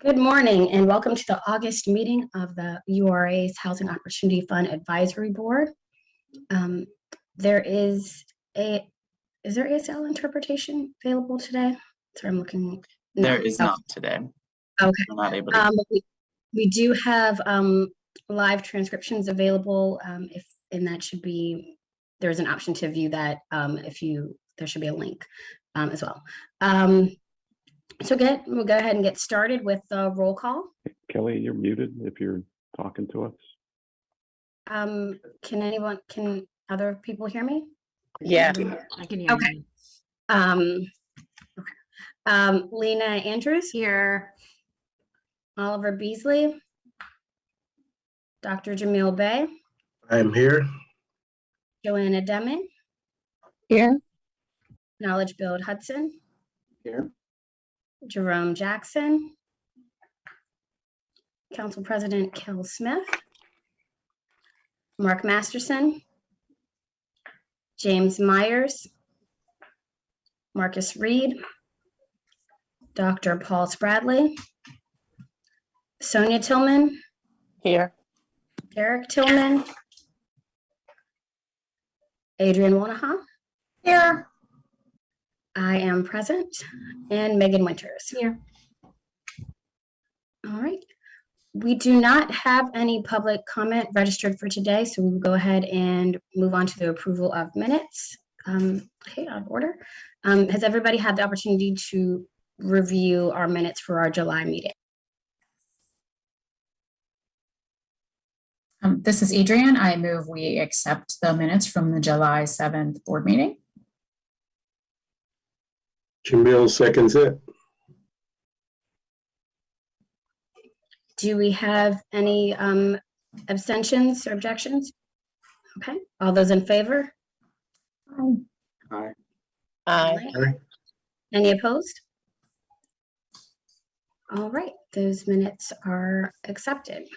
Good morning and welcome to the August meeting of the URA's Housing Opportunity Fund Advisory Board. There is there ASL interpretation available today? Sorry, I'm looking. There is not today. Okay. We're not able to. We do have live transcriptions available. That should be, there's an option to view that there should be a link as well. So we'll go ahead and get started with the roll call. Kelly, you're muted if you're talking to us. Can other people hear me? Yeah, I can hear you. Lena Andrews here. Oliver Beasley, Dr. Jamil Bey. I'm here. Joanna Deming. Here. Knowledge Build Hudson. Here. Jerome Jackson. Council President Kel Smith. Mark Masterson. James Myers. Marcus Reed. Dr. Paul Spradley. Sonia Tillman. Here. Derek Tillman. Adrian Wanaha. Here. I am present. And Megan Winters. Here. All right. We do not have any public comment registered for today, so we will go ahead and move on to the approval of minutes. Okay, out of order. Has everybody had the opportunity to review our minutes for our July meeting? This is Adrian. I move we accept the minutes from the July 7th board meeting. Jamil seconds it. Do we have any abstentions or objections? Okay, all those in favor? Aye. Aye. Any opposed? All right, those minutes are accepted.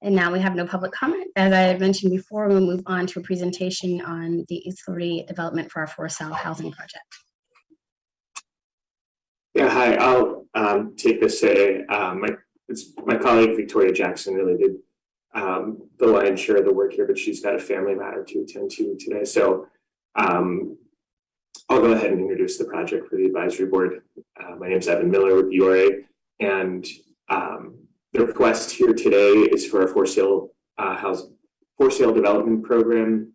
And now we have no public comment. As I had mentioned before, we'll move on to a presentation on the East Liberty development for our for sale housing project. Yeah, hi, I'll take this today. My colleague Victoria Jackson really did the lion's share of the work here, but she's got a family matter to attend to today. So I'll go ahead and introduce the project for the advisory board. My name is Evan Miller with URA, and the request here today is for a for sale development program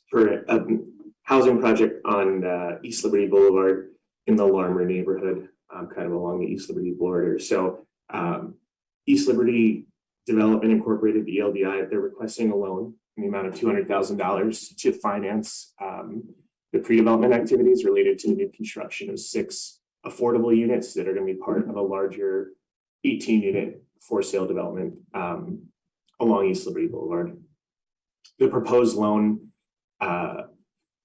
for a housing project on East Liberty Boulevard in the Larmer neighborhood, kind of along the East Liberty border. So East Liberty Development Incorporated, the ELDI, they're requesting a loan in the amount of $200,000 to finance the pre-development activities related to the new construction of 6 affordable units that are going to be part of a larger 18-unit for sale development along East Liberty Boulevard. The proposed loan that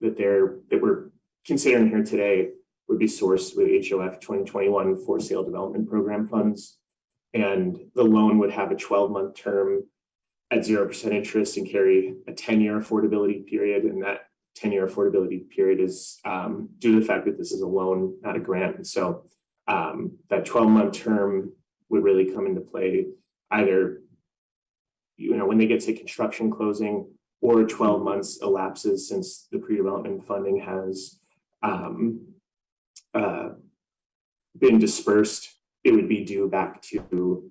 we're considering here today would be sourced with HOF 2021 for sale development program funds. And the loan would have a 12-month term at 0% interest and carry a 10-year affordability period. And that 10-year affordability period is due to the fact that this is a loan, not a grant. And so that 12-month term would really come into play either, when they get to construction closing, or 12 months elapses since the pre-development funding has been dispersed. It would be due back to the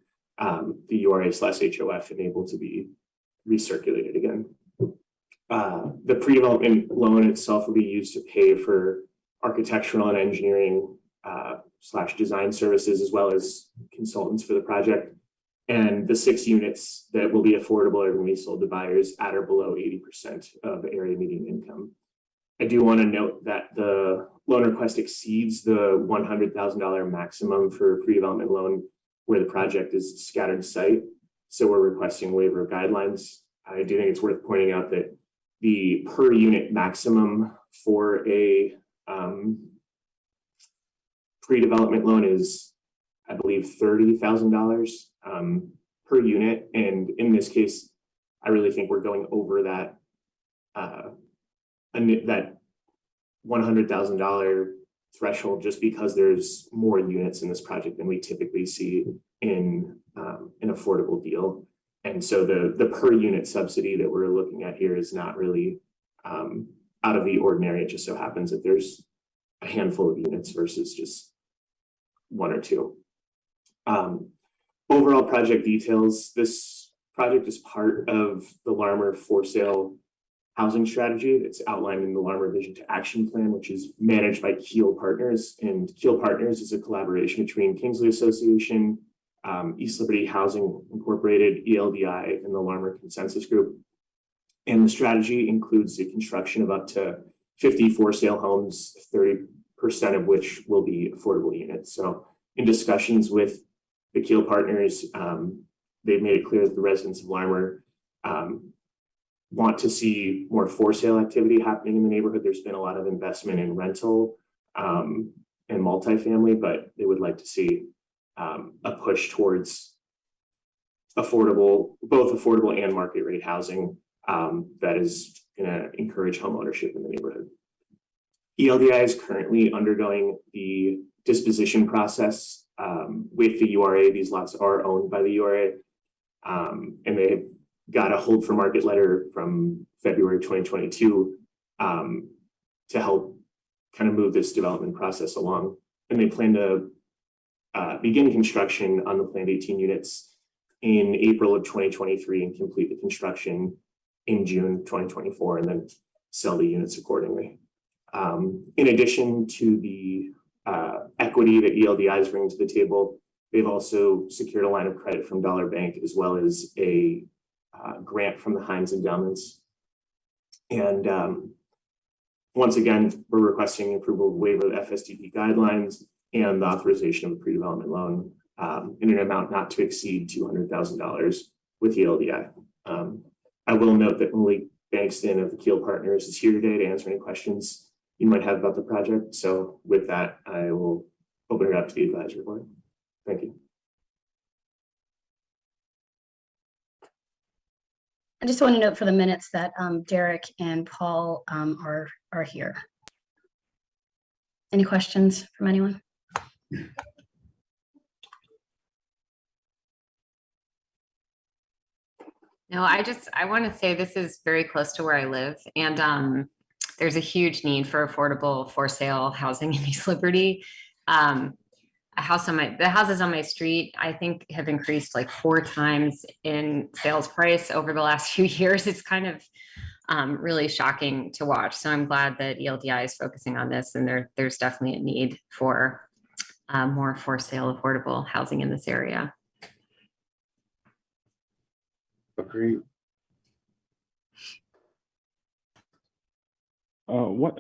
URA/HOF and able to be recirculated again. The pre-development loan itself will be used to pay for architectural and engineering / design services, as well as consultants for the project. And the 6 units that will be affordable are going to be sold to buyers at or below 80% of area median income. I do want to note that the loan request exceeds the $100,000 maximum for pre-development loan where the project is scattered site. So we're requesting waiver of guidelines. I do think it's worth pointing out that the per unit maximum for a pre-development loan is, I believe, $30,000 per unit. And in this case, I really think we're going over that $100,000 threshold just because there's more units in this project than we typically see in an affordable deal. And so the per unit subsidy that we're looking at here is not really out of the ordinary. It just so happens that there's a handful of units versus just one or two. Overall project details. This project is part of the Larmer for sale housing strategy that's outlined in the Larmer Vision to Action Plan, which is managed by Keel Partners. And Keel Partners is a collaboration between Kingsley Association, East Liberty Housing Incorporated, ELDI, and the Larmer Consensus Group. And the strategy includes the construction of up to 50 for sale homes, 30% of which will be affordable units. So in discussions with the Keel Partners, they've made it clear that the residents of Larmer want to see more for sale activity happening in the neighborhood. There's been a lot of investment in rental and multifamily, but they would like to see a push towards affordable, both affordable and market rate housing that is going to encourage home ownership in the neighborhood. ELDI is currently undergoing the disposition process with the URA. These lots are owned by the URA, and they got a hold for market letter from February 2022 to help kind of move this development process along. And they plan to begin construction on the planned 18 units in April of 2023 and complete the construction in June 2024, and then sell the units accordingly. In addition to the equity that ELDI is bringing to the table, they've also secured a line of credit from Dollar Bank as well as a grant from the Heinz Endowments. And once again, we're requesting approval of waiver of FSDP guidelines and the authorization of a pre-development loan in an amount not to exceed $200,000 with ELDI. I will note that Malik Bankston of the Keel Partners is here today to answer any questions you might have about the project. So with that, I will open it up to the advisory board. Thank you. I just want to note for the minutes that Derek and Paul are here. Any questions from anyone? No, I want to say this is very close to where I live, and there's a huge need for affordable for sale housing in East Liberty. The houses on my street, I think, have increased like 4 times in sales price over the last few years. It's kind of really shocking to watch. So I'm glad that ELDI is focusing on this, and there's definitely a need for more for sale affordable housing in this area. Agreed. What's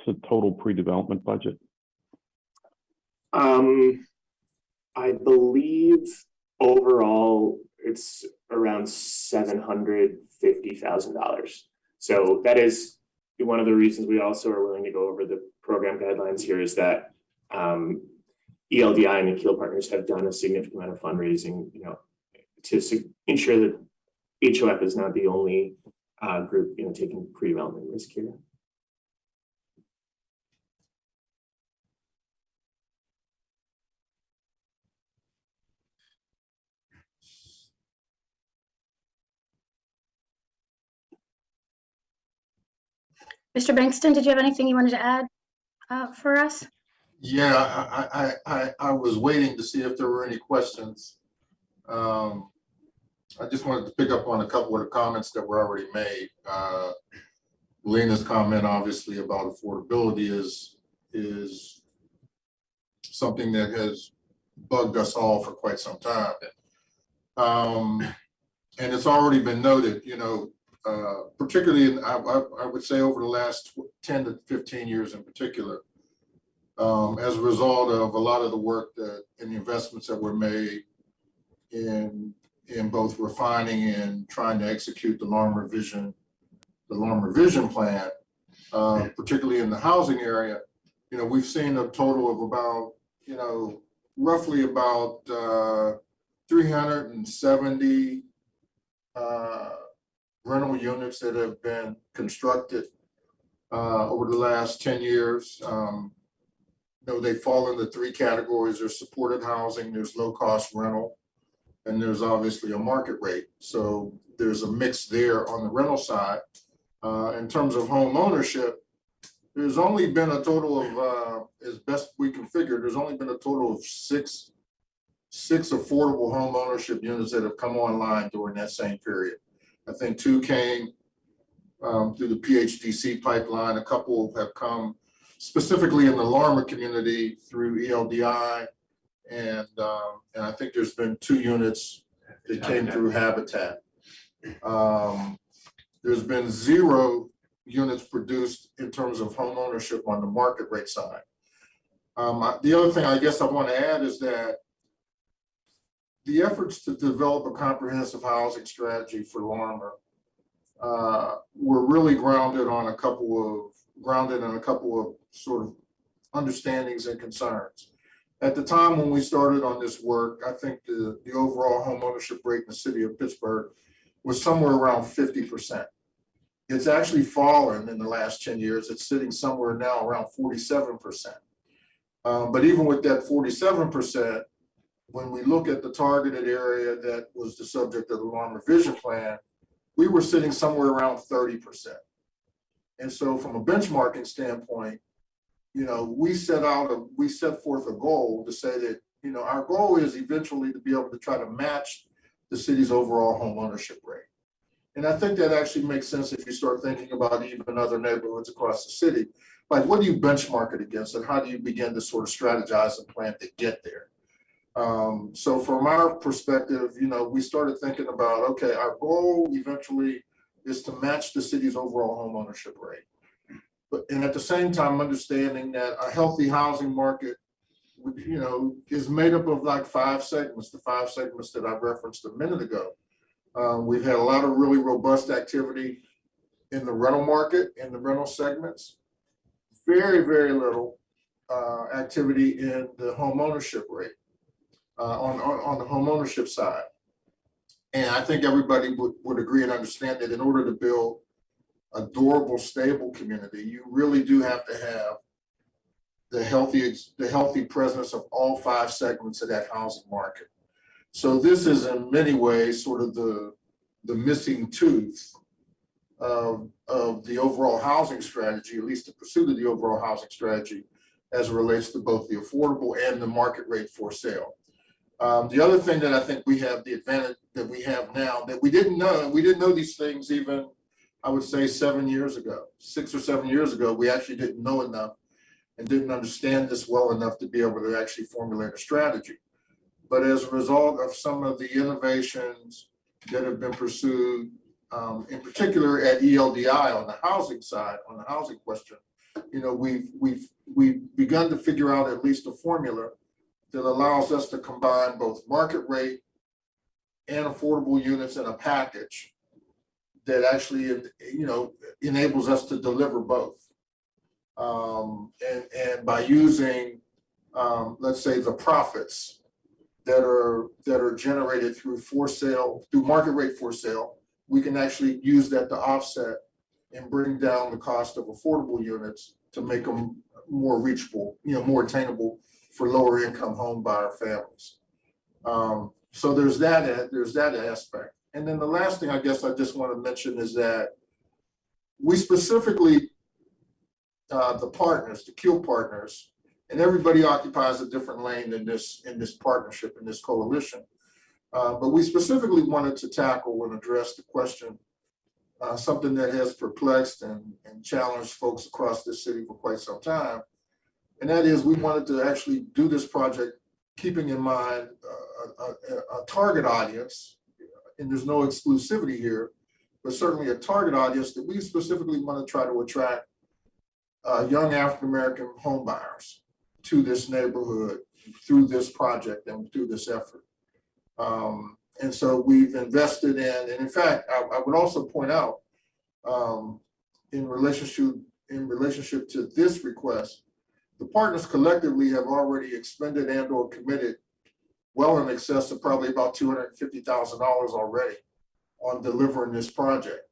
the total pre-development budget? I believe overall it's around $750,000. So that is one of the reasons we also are willing to go over the program guidelines here, is that ELDI and the Keel Partners have done a significant amount of fundraising, to ensure that HOF is not the only group, taking pre-development risk here. Mr. Bankston, did you have anything you wanted to add for us? Yeah, I was waiting to see if there were any questions. I just wanted to pick up on a couple of the comments that were already made. Lena's comment, obviously, about affordability is something that has bugged us all for quite some time. And it's already been noted, particularly, I would say over the last 10 to 15 years in particular, as a result of a lot of the work and the investments that were made in both refining and trying to execute the Larmer Vision plan, particularly in the housing area. We've seen a total of about, roughly about 370 rental units that have been constructed over the last 10 years. They fall into three categories. There's supported housing, there's low cost rental, and there's obviously a market rate. So there's a mix there on the rental side. In terms of home ownership, there's only been a total of, as best we can figure, there's only been a total of six affordable home ownership units that have come online during that same period. I think 2 came through the PHDC pipeline. A couple have come specifically in the Larmer community through ELDI, and I think there's been 2 units that came through Habitat. There's been 0 units produced in terms of home ownership on the market rate side. The other thing I guess I want to add is that the efforts to develop a comprehensive housing strategy for Larmer were really grounded in a couple of sort of understandings and concerns. At the time when we started on this work, I think the overall home ownership rate in the city of Pittsburgh was somewhere around 50%. It's actually fallen in the last 10 years. It's sitting somewhere now around 47%. But even with that 47%, when we look at the targeted area that was the subject of the Larmer Vision Plan, we were sitting somewhere around 30%. And so from a benchmarking standpoint, we set forth a goal to say that, our goal is eventually to be able to try to match the city's overall home ownership rate. And I think that actually makes sense if you start thinking about even other neighborhoods across the city. Like, what do you benchmark it against, and how do you begin to sort of strategize and plan to get there? So from our perspective, we started thinking about, okay, our goal eventually is to match the city's overall home ownership rate. And at the same time, understanding that a healthy housing market, is made up of like 5 segments, the 5 segments that I referenced a minute ago. We've had a lot of really robust activity in the rental market, in the rental segments. Very, very little activity in the home ownership rate, on the home ownership side. And I think everybody would agree and understand that in order to build a durable, stable community, you really do have to have the healthy presence of all 5 segments of that housing market. So this is in many ways sort of the missing tooth of the overall housing strategy, at least the pursuit of the overall housing strategy as it relates to both the affordable and the market rate for sale. The other thing that I think we have, the advantage that we have now that we didn't know these things even, I would say 7 years ago, 6 or 7 years ago, we actually didn't know enough and didn't understand this well enough to be able to actually formulate a strategy. But as a result of some of the innovations that have been pursued, in particular at ELDI on the housing side, on the housing question, we've begun to figure out at least a formula that allows us to combine both market rate and affordable units in a package that actually, enables us to deliver both. And by using, let's say, the profits that are generated through market rate for sale, we can actually use that to offset and bring down the cost of affordable units to make them more reachable, more attainable for lower income home buyer families. So there's that aspect. And then the last thing I guess I just want to mention is that we specifically, the partners, the KEEL partners, and everybody occupies a different lane in this partnership, in this coalition. But we specifically wanted to tackle and address the question, something that has perplexed and challenged folks across this city for quite some time. And that is, we wanted to actually do this project keeping in mind a target audience, and there's no exclusivity here, but certainly a target audience that we specifically want to try to attract young African-American home buyers to this neighborhood through this project and through this effort. And so we've invested in, and in fact, I would also point out, in relationship to this request, the partners collectively have already expended and or committed well in excess of probably about $250,000 already on delivering this project.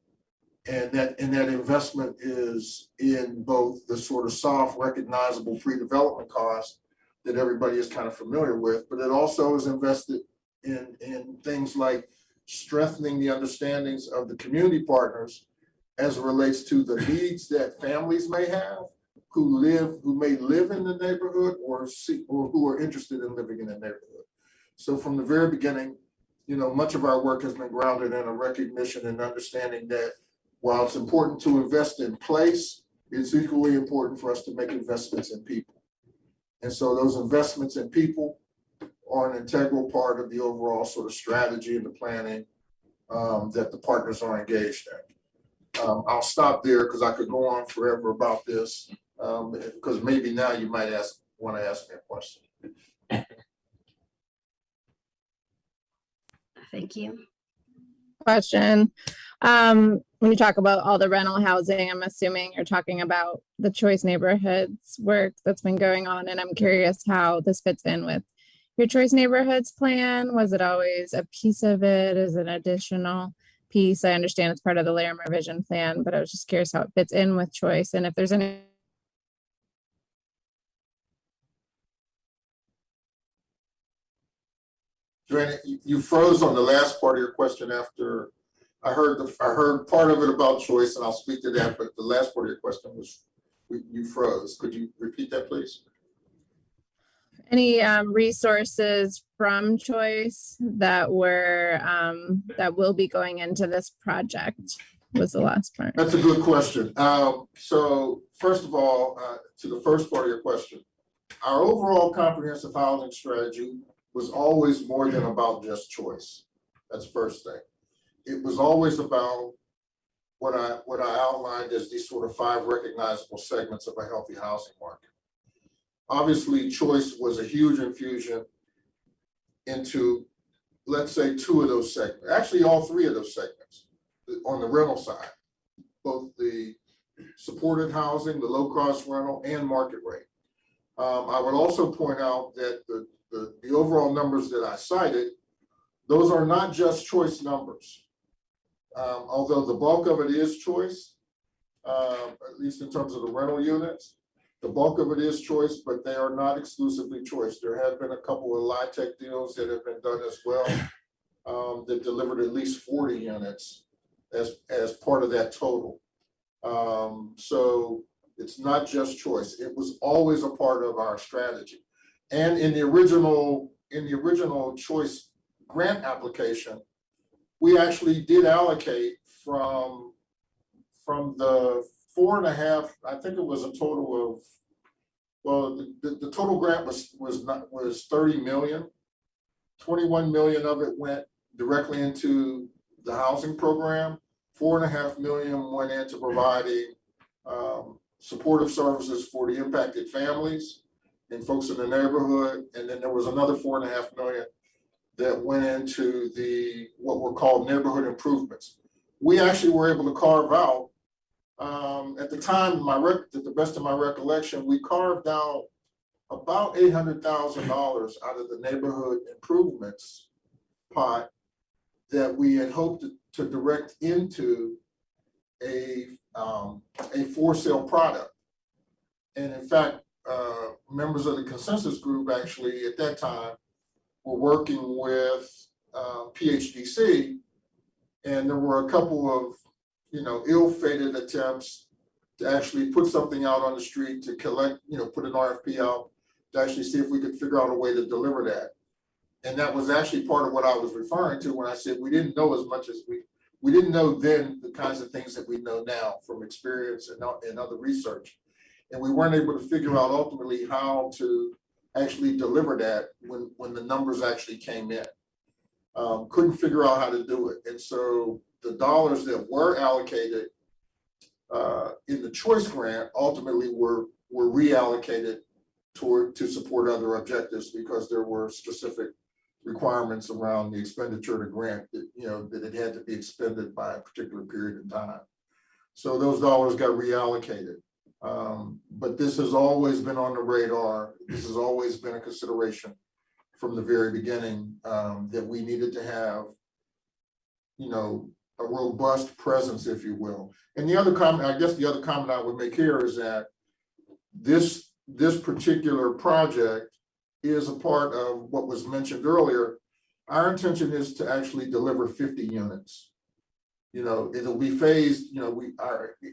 And that investment is in both the sort of soft, recognizable pre-development costs that everybody is kind of familiar with, but it also is invested in things like strengthening the understandings of the community partners as it relates to the needs that families may have who may live in the neighborhood or who are interested in living in the neighborhood. So from the very beginning, much of our work has been grounded in a recognition and understanding that while it's important to invest in place, it's equally important for us to make investments in people. And so those investments in people are an integral part of the overall sort of strategy and the planning that the partners are engaged in. I'll stop there because I could go on forever about this, because maybe now you might want to ask me a question. Thank you. Question. When you talk about all the rental housing, I'm assuming you're talking about the Choice Neighborhoods work that's been going on. And I'm curious how this fits in with your Choice Neighborhoods plan. Was it always a piece of it? Is it an additional piece? I understand it's part of the Larimer Vision Plan, but I was just curious how it fits in with Choice and if there's any. Joanna, you froze on the last part of your question after I heard part of it about Choice, and I'll speak to that, but the last part of your question was you froze. Could you repeat that, please? Any resources from Choice that were that will be going into this project was the last part. That's a good question. So first of all, to the first part of your question, our overall comprehensive housing strategy was always more than about just choice. That's the first thing. It was always about what I outlined as these sort of 5 recognizable segments of a healthy housing market. Obviously, choice was a huge infusion into, let's say, 2 of those segments, actually all 3 of those segments on the rental side, both the supported housing, the low-cost rental, and market rate. I would also point out that the overall numbers that I cited, those are not just choice numbers. Although the bulk of it is choice, at least in terms of the rental units, the bulk of it is choice, but they are not exclusively choice. There have been a couple of LIHTC deals that have been done as well that delivered at least 40 units as part of that total. So it's not just choice. It was always a part of our strategy. And in the original choice grant application, we actually did allocate from the 4.5, I think it was a total of, well, the total grant was 30 million. 21 million of it went directly into the housing program. 4.5 million went into providing supportive services for the impacted families and folks in the neighborhood. And then there was another 4.5 million that went into what were called neighborhood improvements. We actually were able to carve out, at the time, to the best of my recollection, we carved out about $800,000 out of the neighborhood improvements pot that we had hoped to direct into a for sale product. And in fact, members of the consensus group actually at that time were working with PHDC, and there were a couple of ill-fated attempts to actually put something out on the street to collect, put an RFP out to actually see if we could figure out a way to deliver that. And that was actually part of what I was referring to when I said we didn't know as much as we didn't know then the kinds of things that we know now from experience and other research. And we weren't able to figure out ultimately how to actually deliver that when the numbers actually came in. Couldn't figure out how to do it. And so the dollars that were allocated in the choice grant ultimately were reallocated to support other objectives because there were specific requirements around the expenditure to grant that it had to be expended by a particular period of time. So those dollars got reallocated. But this has always been on the radar. This has always been a consideration from the very beginning that we needed to have, a robust presence, if you will. And the other comment, I guess the other comment I would make here is that this particular project is a part of what was mentioned earlier. Our intention is to actually deliver 50 units. You know, it'll be phased, you know,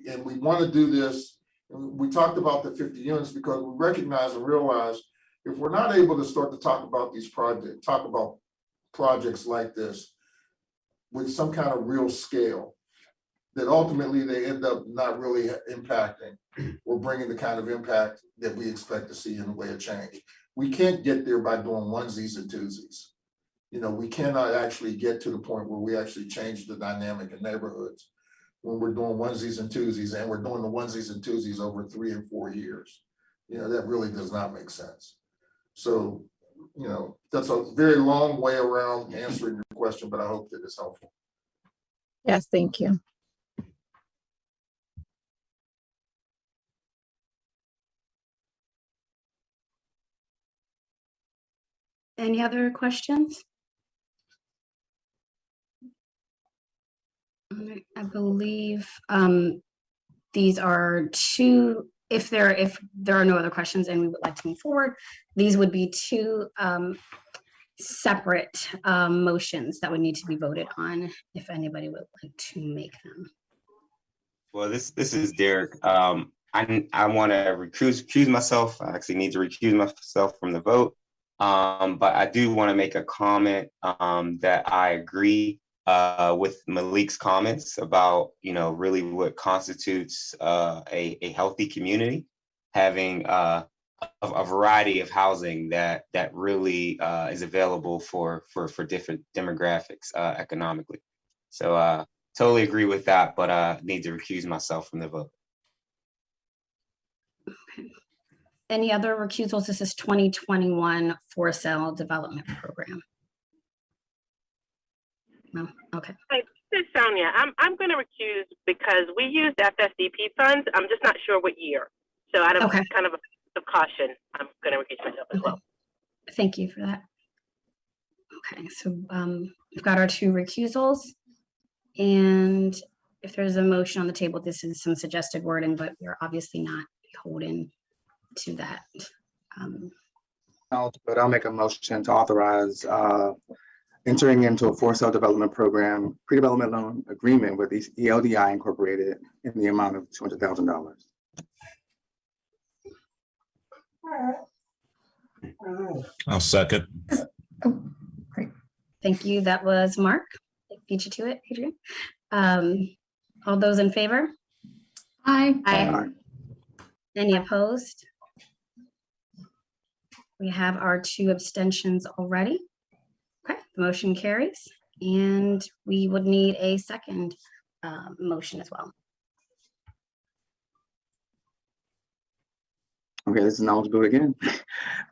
and we want to do this. We talked about the 50 units because we recognize and realize if we're not able to start to talk about these projects like this with some kind of real scale, that ultimately they end up not really impacting or bringing the kind of impact that we expect to see in the way of change. We can't get there by doing onesies and twosies. You know, we cannot actually get to the point where we actually change the dynamic in neighborhoods when we're doing onesies and twosies, and we're doing the onesies and twosies over 3 and 4 years. You know, that really does not make sense. So, you know, that's a very long way around answering your question, but I hope that it's helpful. Yes, thank you. Any other questions? All right, I believe these are two, if there are no other questions and we would like to move forward, these would be two separate motions that would need to be voted on if anybody would like to make them. Well, this is Derek. I want to recuse myself. I actually need to recuse myself from the vote. But I do want to make a comment that I agree with Malik's comments about, you know, really what constitutes a healthy community, having a variety of housing that really is available for different demographics economically. So totally agree with that, but I need to recuse myself from the vote. Okay. Any other recusals? This is 2021 for sale development program. No, okay. Hi, this is Sonia. I'm going to recuse because we used FSDP funds. I'm just not sure what year. So out of kind of a caution, I'm going to recuse myself as well. Thank you for that. Okay, so we've got our two recusals. And if there's a motion on the table, this is some suggested wording, but we're obviously not beholden to that. But I'll make a motion to authorize entering into a for sale development program, pre-development loan agreement with ELDI Incorporated in the amount of $200,000. I'll second. Oh, great. Thank you. That was Mark. Beat you to it, Adrian. All those in favor? Aye. Aye. Any opposed? We have our two abstentions already. Okay, the motion carries, and we would need a second motion as well. Okay, this is knowledgeable again.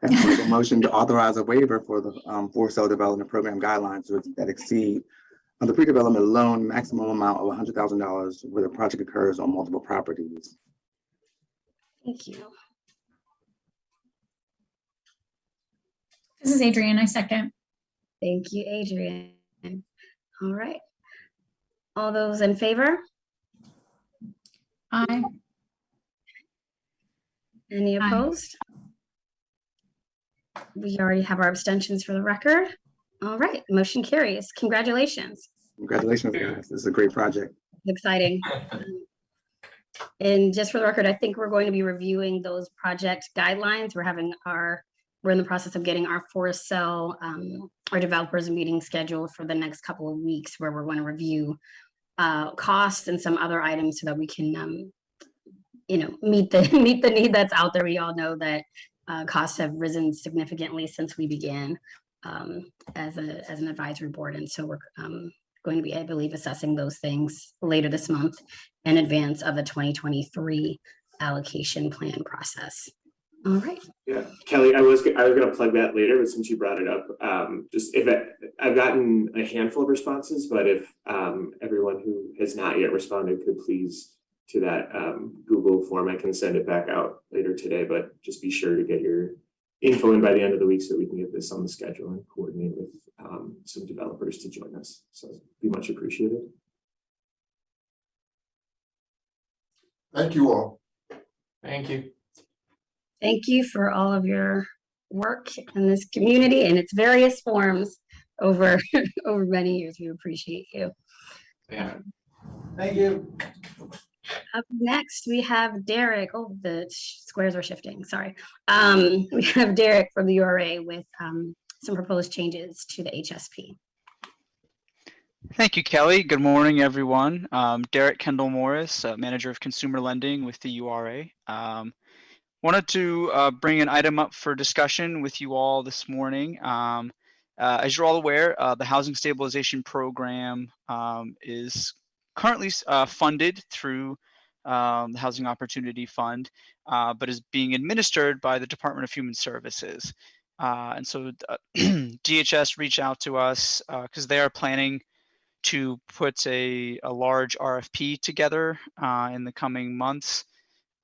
Make a motion to authorize a waiver for the for sale development program guidelines that exceed the pre-development loan maximum amount of $100,000 where the project occurs on multiple properties. Thank you. This is Adrian. I second. Thank you, Adrian. All right. All those in favor? Aye. Any opposed? We already have our abstentions for the record. All right, motion carries. Congratulations. Congratulations, guys. This is a great project. Exciting. And just for the record, I think we're going to be reviewing those project guidelines. We're in the process of getting our for sale, our developers meeting scheduled for the next couple of weeks, where we're going to review costs and some other items so that we can, meet the need that's out there. We all know that costs have risen significantly since we began as an advisory board, and so we're going to be, I believe, assessing those things later this month in advance of the 2023 allocation plan process. All right. Yeah, Kelly, I was going to plug that later, but since you brought it up, I've gotten a handful of responses, but if everyone who has not yet responded could please to that Google form, I can send it back out later today, but just be sure to get your info in by the end of the week so we can get this on the schedule and coordinate with some developers to join us. So it'd be much appreciated. Thank you all. Thank you. Thank you for all of your work in this community in its various forms over over many years. We appreciate you. Yeah. Thank you. Up next, we have Derek. Oh, the squares are shifting. Sorry. We have Derek from the URA with some proposed changes to the HSP. Thank you, Kelly. Good morning, everyone. Derek Kendall Morris, Manager of Consumer Lending with the URA. Wanted to bring an item up for discussion with you all this morning. As you're all aware, the Housing Stabilization Program is currently funded through the Housing Opportunity Fund, but is being administered by the Department of Human Services. And so DHS reached out to us because they are planning to put a large RFP together in the coming months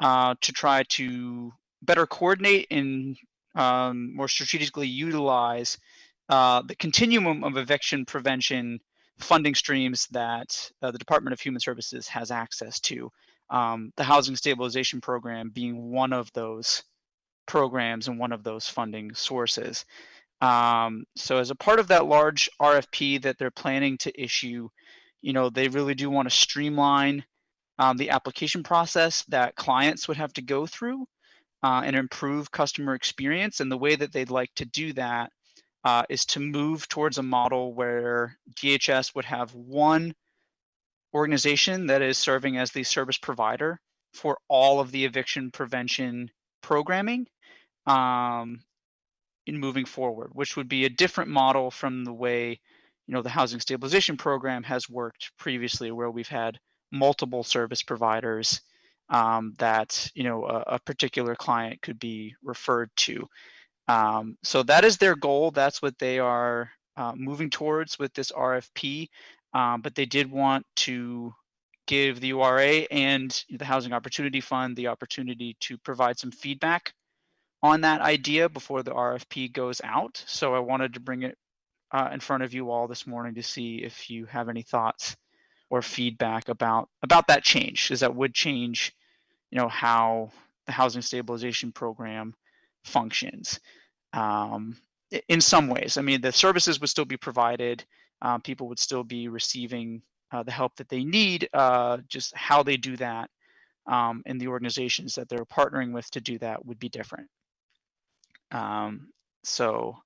to try to better coordinate and more strategically utilize the continuum of eviction prevention funding streams that the Department of Human Services has access to. The Housing Stabilization Program being one of those programs and one of those funding sources. So as a part of that large RFP that they're planning to issue, they really do want to streamline the application process that clients would have to go through and improve customer experience. And the way that they'd like to do that is to move towards a model where DHS would have one organization that is serving as the service provider for all of the eviction prevention programming in moving forward, which would be a different model from the way the Housing Stabilization Program has worked previously, where we've had multiple service providers that a particular client could be referred to. So that is their goal. That's what they are moving towards with this RFP. But they did want to give the URA and the Housing Opportunity Fund the opportunity to provide some feedback on that idea before the RFP goes out. So I wanted to bring it in front of you all this morning to see if you have any thoughts or feedback about that change, because that would change how the Housing Stabilization Program functions in some ways. I mean, the services would still be provided, people would still be receiving the help that they need, just how they do that and the organizations that they're partnering with to do that would be different. So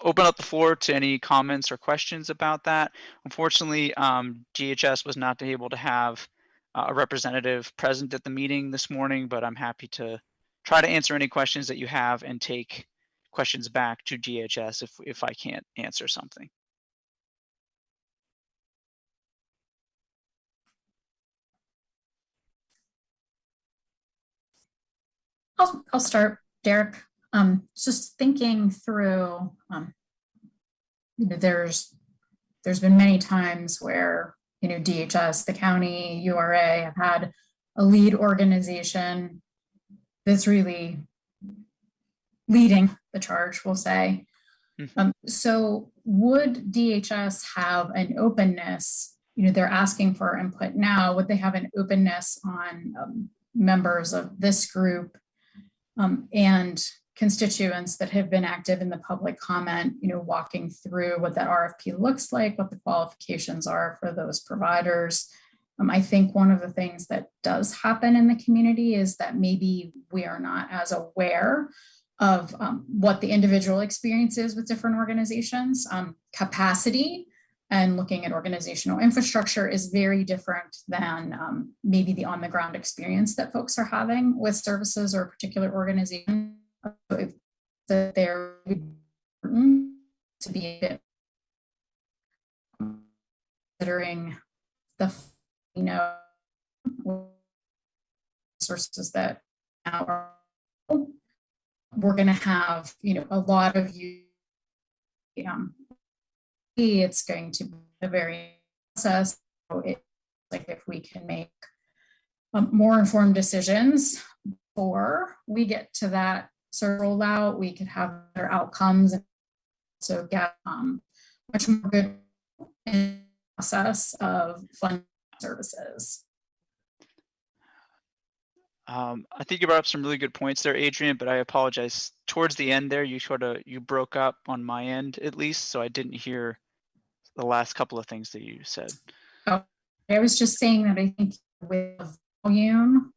open up the floor to any comments or questions about that. Unfortunately, DHS was not able to have a representative present at the meeting this morning, but I'm happy to try to answer any questions that you have and take questions back to DHS if I can't answer something. I'll start, Derek. Just thinking through, there's been many times where, DHS, the county, URA have had a lead organization that's really leading the charge, we'll say. So would DHS have an openness, they're asking for input now, would they have an openness on members of this group and constituents that have been active in the public comment, walking through what that RFP looks like, what the qualifications are for those providers. I think one of the things that does happen in the community is that maybe we are not as aware of what the individual experience is with different organizations. Capacity and looking at organizational infrastructure is very different than maybe the on-the-ground experience that folks are having with services or a particular organization. That they're important to be considering the sources that now are, we're going to have a lot of it's going to be a very process. So it's like if we can make more informed decisions before we get to that sort of rollout, we could have better outcomes and so get much more good in the process of funding services. I think you brought up some really good points there, Adrian, but I apologize. Towards the end there, you broke up on my end at least, so I didn't hear the last couple of things that you said. Oh, I was just saying that I think with volume,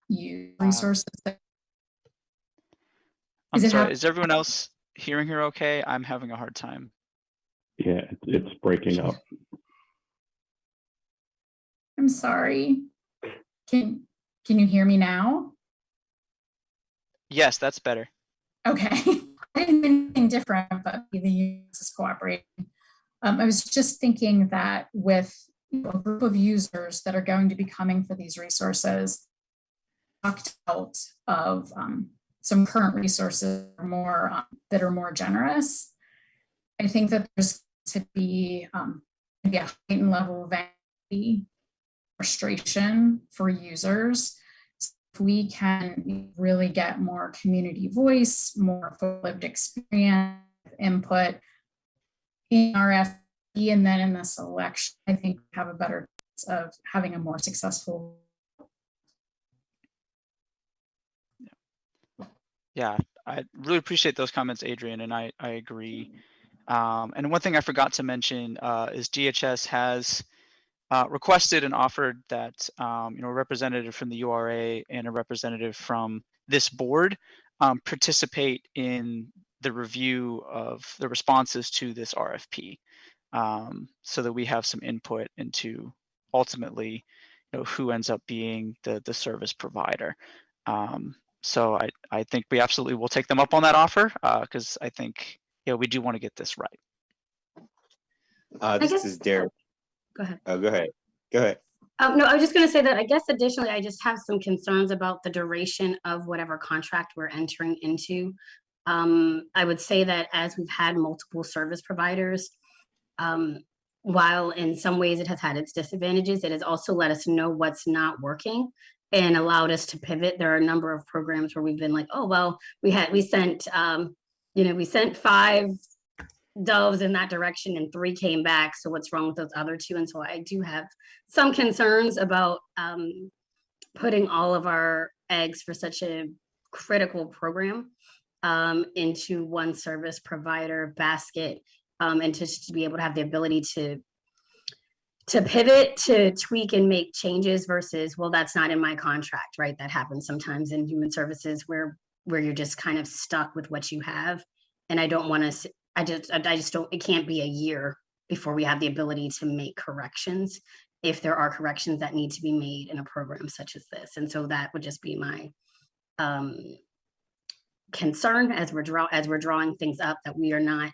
use resources. I'm sorry, is everyone else hearing her okay? I'm having a hard time. Yeah, it's breaking up. I'm sorry. Can you hear me now? Yes, that's better. Okay. I didn't do anything different, but the use is cooperating. I was just thinking that with a group of users that are going to be coming for these resources, knocked out of some current resources that are more generous. I think that there's to be maybe a heightened level of anxiety, frustration for users. So if we can really get more community voice, more lived experience, input in RFP, and then in this election, I think we have a better chance of having a more successful. Yeah, I really appreciate those comments, Adrian, and I agree. And one thing I forgot to mention is DHS has requested and offered that a representative from the URA and a representative from this board participate in the review of the responses to this RFP, so that we have some input into ultimately who ends up being the service provider. So I think we absolutely will take them up on that offer, because I think we do want to get this right. This is Derek. Go ahead. Go ahead. Go ahead. No, I was just going to say that I guess additionally, I just have some concerns about the duration of whatever contract we're entering into. I would say that as we've had multiple service providers, while in some ways it has had its disadvantages, it has also let us know what's not working and allowed us to pivot. There are a number of programs where we've been like, oh, well, we sent 5 doves in that direction and 3 came back. So what's wrong with those other 2? And so I do have some concerns about putting all of our eggs for such a critical program into one service provider basket, and to be able to have the ability to pivot, to tweak and make changes versus, well, that's not in my contract, right? That happens sometimes in human services where you're just kind of stuck with what you have. And I don't want to, I just don't, it can't be a year before we have the ability to make corrections if there are corrections that need to be made in a program such as this. And so that would just be my concern as we're drawing things up, that we are not,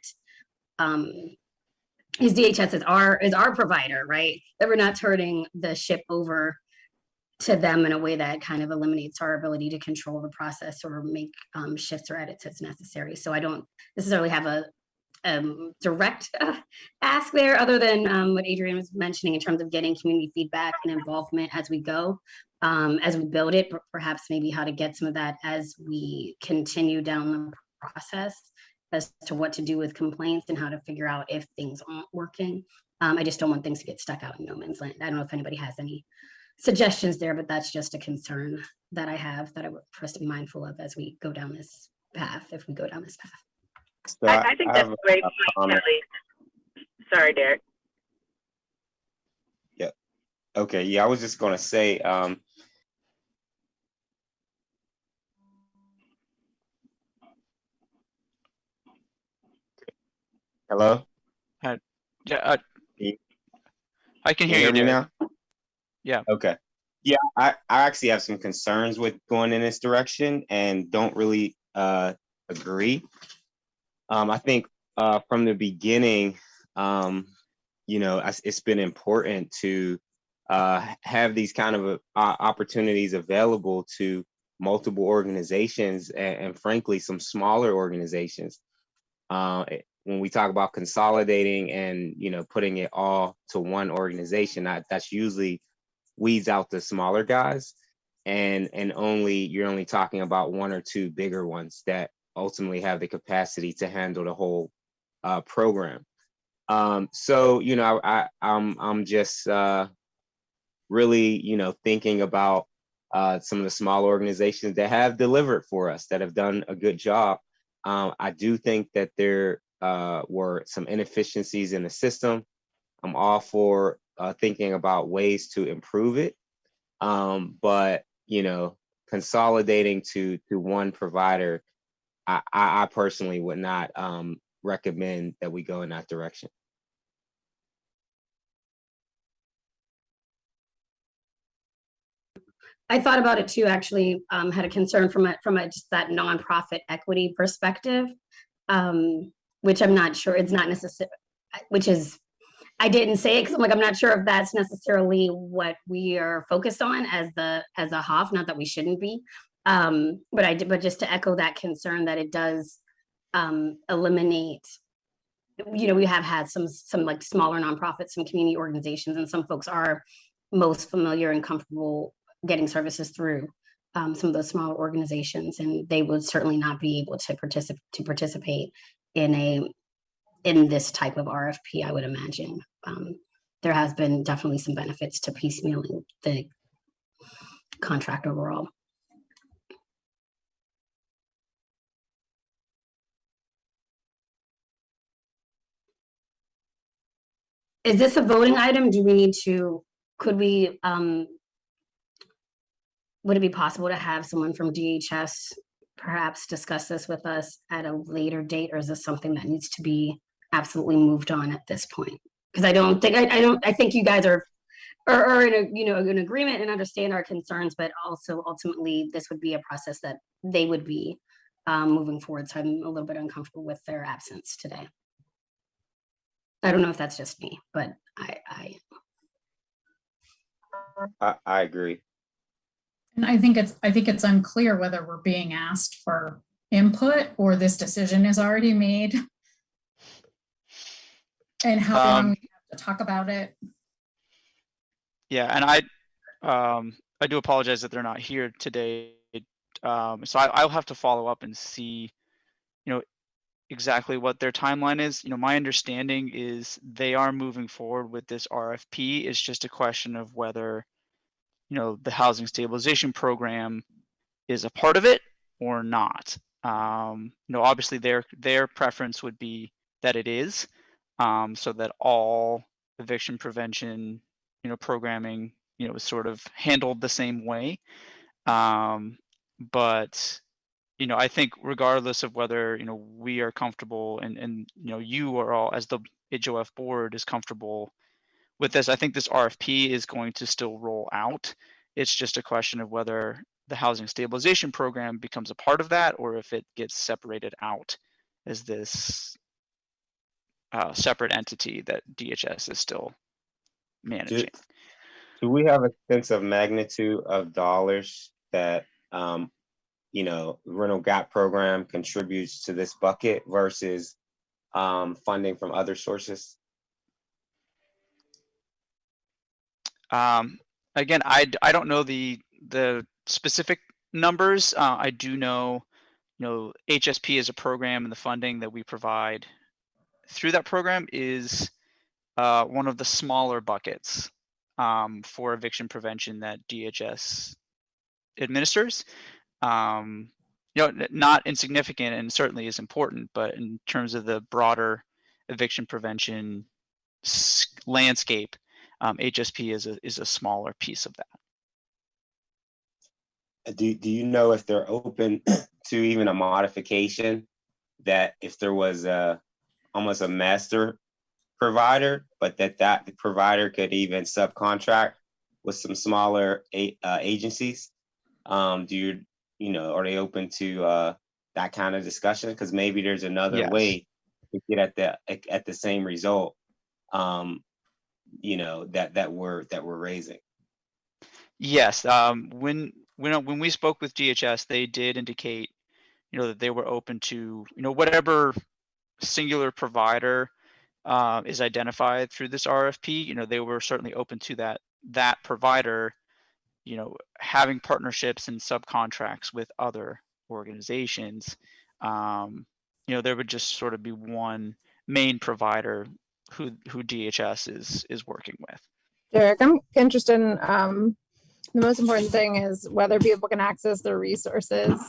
is DHS is our provider, right? That we're not turning the ship over to them in a way that kind of eliminates our ability to control the process or make shifts or edits as necessary. So I don't necessarily have a direct ask there, other than what Adrian was mentioning in terms of getting community feedback and involvement as we go, as we build it, perhaps maybe how to get some of that as we continue down the process as to what to do with complaints and how to figure out if things aren't working. I just don't want things to get stuck out in no man's land. I don't know if anybody has any suggestions there, but that's just a concern that I have that I would for us to be mindful of as we go down this path, if we go down this path. So I think that's a great point, Kelly. Sorry, Derek. Yeah. Okay. Yeah, I was just going to say, hello? Yeah, I can hear you me now. Yeah. Okay. Yeah, I actually have some concerns with going in this direction and don't really agree. I think from the beginning, it's been important to have these kind of opportunities available to multiple organizations and frankly, some smaller organizations. When we talk about consolidating and, putting it all to one organization, that's usually weeds out the smaller guys, and you're only talking about 1 or 2 bigger ones that ultimately have the capacity to handle the whole program. So I'm just really, thinking about some of the small organizations that have delivered for us, that have done a good job. I do think that there were some inefficiencies in the system. I'm all for thinking about ways to improve it. But, consolidating to one provider, I personally would not recommend that we go in that direction. I thought about it too, actually, had a concern from just that nonprofit equity perspective, which I'm not sure, it's not necessary, which is, I didn't say it because I'm like, I'm not sure if that's necessarily what we are focused on as a HOF, not that we shouldn't be. But just to echo that concern that it does eliminate, we have had some like smaller nonprofits, some community organizations, and some folks are most familiar and comfortable getting services through some of those smaller organizations, and they would certainly not be able to participate in this type of RFP, I would imagine. There has been definitely some benefits to piecemealing the contract overall. Is this a voting item? Do we need to, would it be possible to have someone from DHS perhaps discuss this with us at a later date, or is this something that needs to be absolutely moved on at this point? Because I think you guys are in an agreement and understand our concerns, but also ultimately this would be a process that they would be moving forward. So I'm a little bit uncomfortable with their absence today. I don't know if that's just me, but I agree. And I think it's unclear whether we're being asked for input or this decision is already made. And how long we have to talk about it. Yeah, and I do apologize that they're not here today. So I'll have to follow up and see, exactly what their timeline is. My understanding is they are moving forward with this RFP. It's just a question of whether, the housing stabilization program is a part of it or not. Obviously their preference would be that it is, so that all eviction prevention, programming, is sort of handled the same way. But I think regardless of whether, we are comfortable and you are all, as the HOF board, is comfortable with this, I think this RFP is going to still roll out. It's just a question of whether the housing stabilization program becomes a part of that, or if it gets separated out as this separate entity that DHS is still managing. Do we have a sense of magnitude of dollars that rental gap program contributes to this bucket versus funding from other sources? Again, I don't know the specific numbers. I do know, HSP is a program, and the funding that we provide through that program is one of the smaller buckets for eviction prevention that DHS administers. Not insignificant, and certainly is important, but in terms of the broader eviction prevention landscape, HSP is a smaller piece of that. Do you know if they're open to even a modification, that if there was almost a master provider, but that provider could even subcontract with some smaller agencies? Are they open to that kind of discussion? Because maybe there's another way to get at the same result, that we're raising. Yes. When we spoke with DHS, they did indicate, that they were open to, whatever singular provider is identified through this RFP. They were certainly open to that provider, having partnerships and subcontracts with other organizations. There would just sort of be one main provider who DHS is working with. Derek, I'm interested in, the most important thing is whether people can access their resources.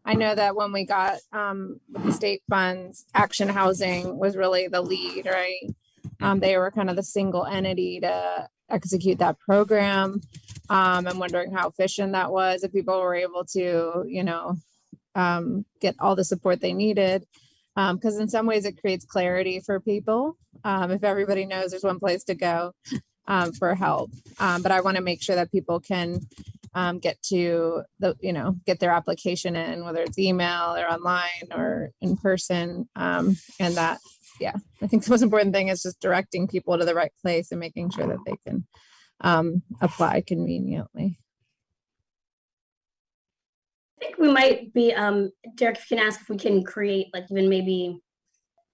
I know that when we got, with the state funds, Action Housing was really the lead, right? They were kind of the single entity to execute that program. I'm wondering how efficient that was, if people were able to, get all the support they needed. Because in some ways it creates clarity for people. If everybody knows there's one place to go for help. But I want to make sure that people can get to get their application in, whether it's email or online or in person. And that, yeah, I think the most important thing is just directing people to the right place and making sure that they can apply conveniently. I think we might be, Derek, if you can ask if we can create like even maybe,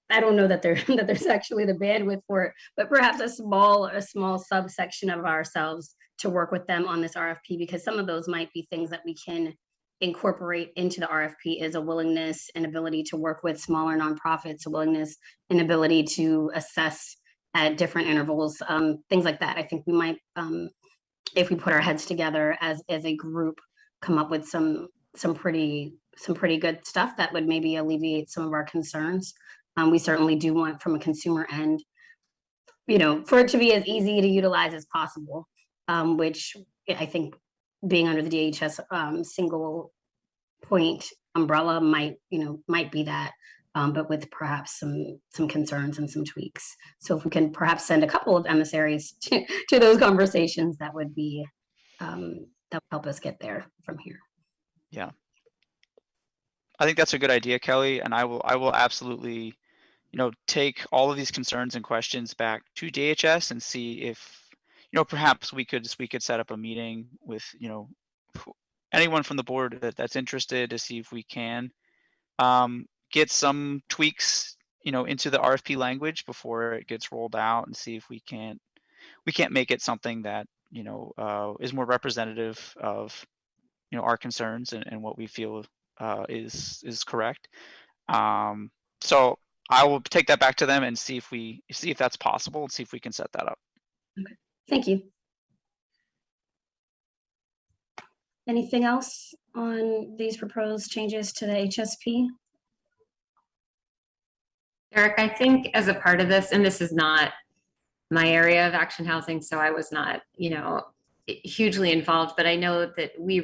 I don't know that there's actually the bandwidth for it, but perhaps a small subsection of ourselves to work with them on this RFP, because some of those might be things that we can incorporate into the RFP is a willingness and ability to work with smaller nonprofits, a willingness and ability to assess at different intervals, things like that. I think we might, if we put our heads together as a group, come up with some pretty good stuff that would maybe alleviate some of our concerns. We certainly do want from a consumer end, for it to be as easy to utilize as possible, which I think being under the DHS single point umbrella might be that, but with perhaps some concerns and some tweaks. So if we can perhaps send a couple of emissaries to those conversations, that would be that would help us get there from here. Yeah, I think that's a good idea, Kelly, and I will absolutely, take all of these concerns and questions back to DHS and see if, perhaps we could set up a meeting with, anyone from the board that's interested to see if we can get some tweaks, into the RFP language before it gets rolled out, and see if we can't make it something that, is more representative of, our concerns and what we feel is correct. So I will take that back to them and see if that's possible and see if we can set that up. Okay, thank you. Anything else on these proposed changes to the HSP? Eric, I think as a part of this, and this is not my area of Action Housing, so I was not, hugely involved, but I know that we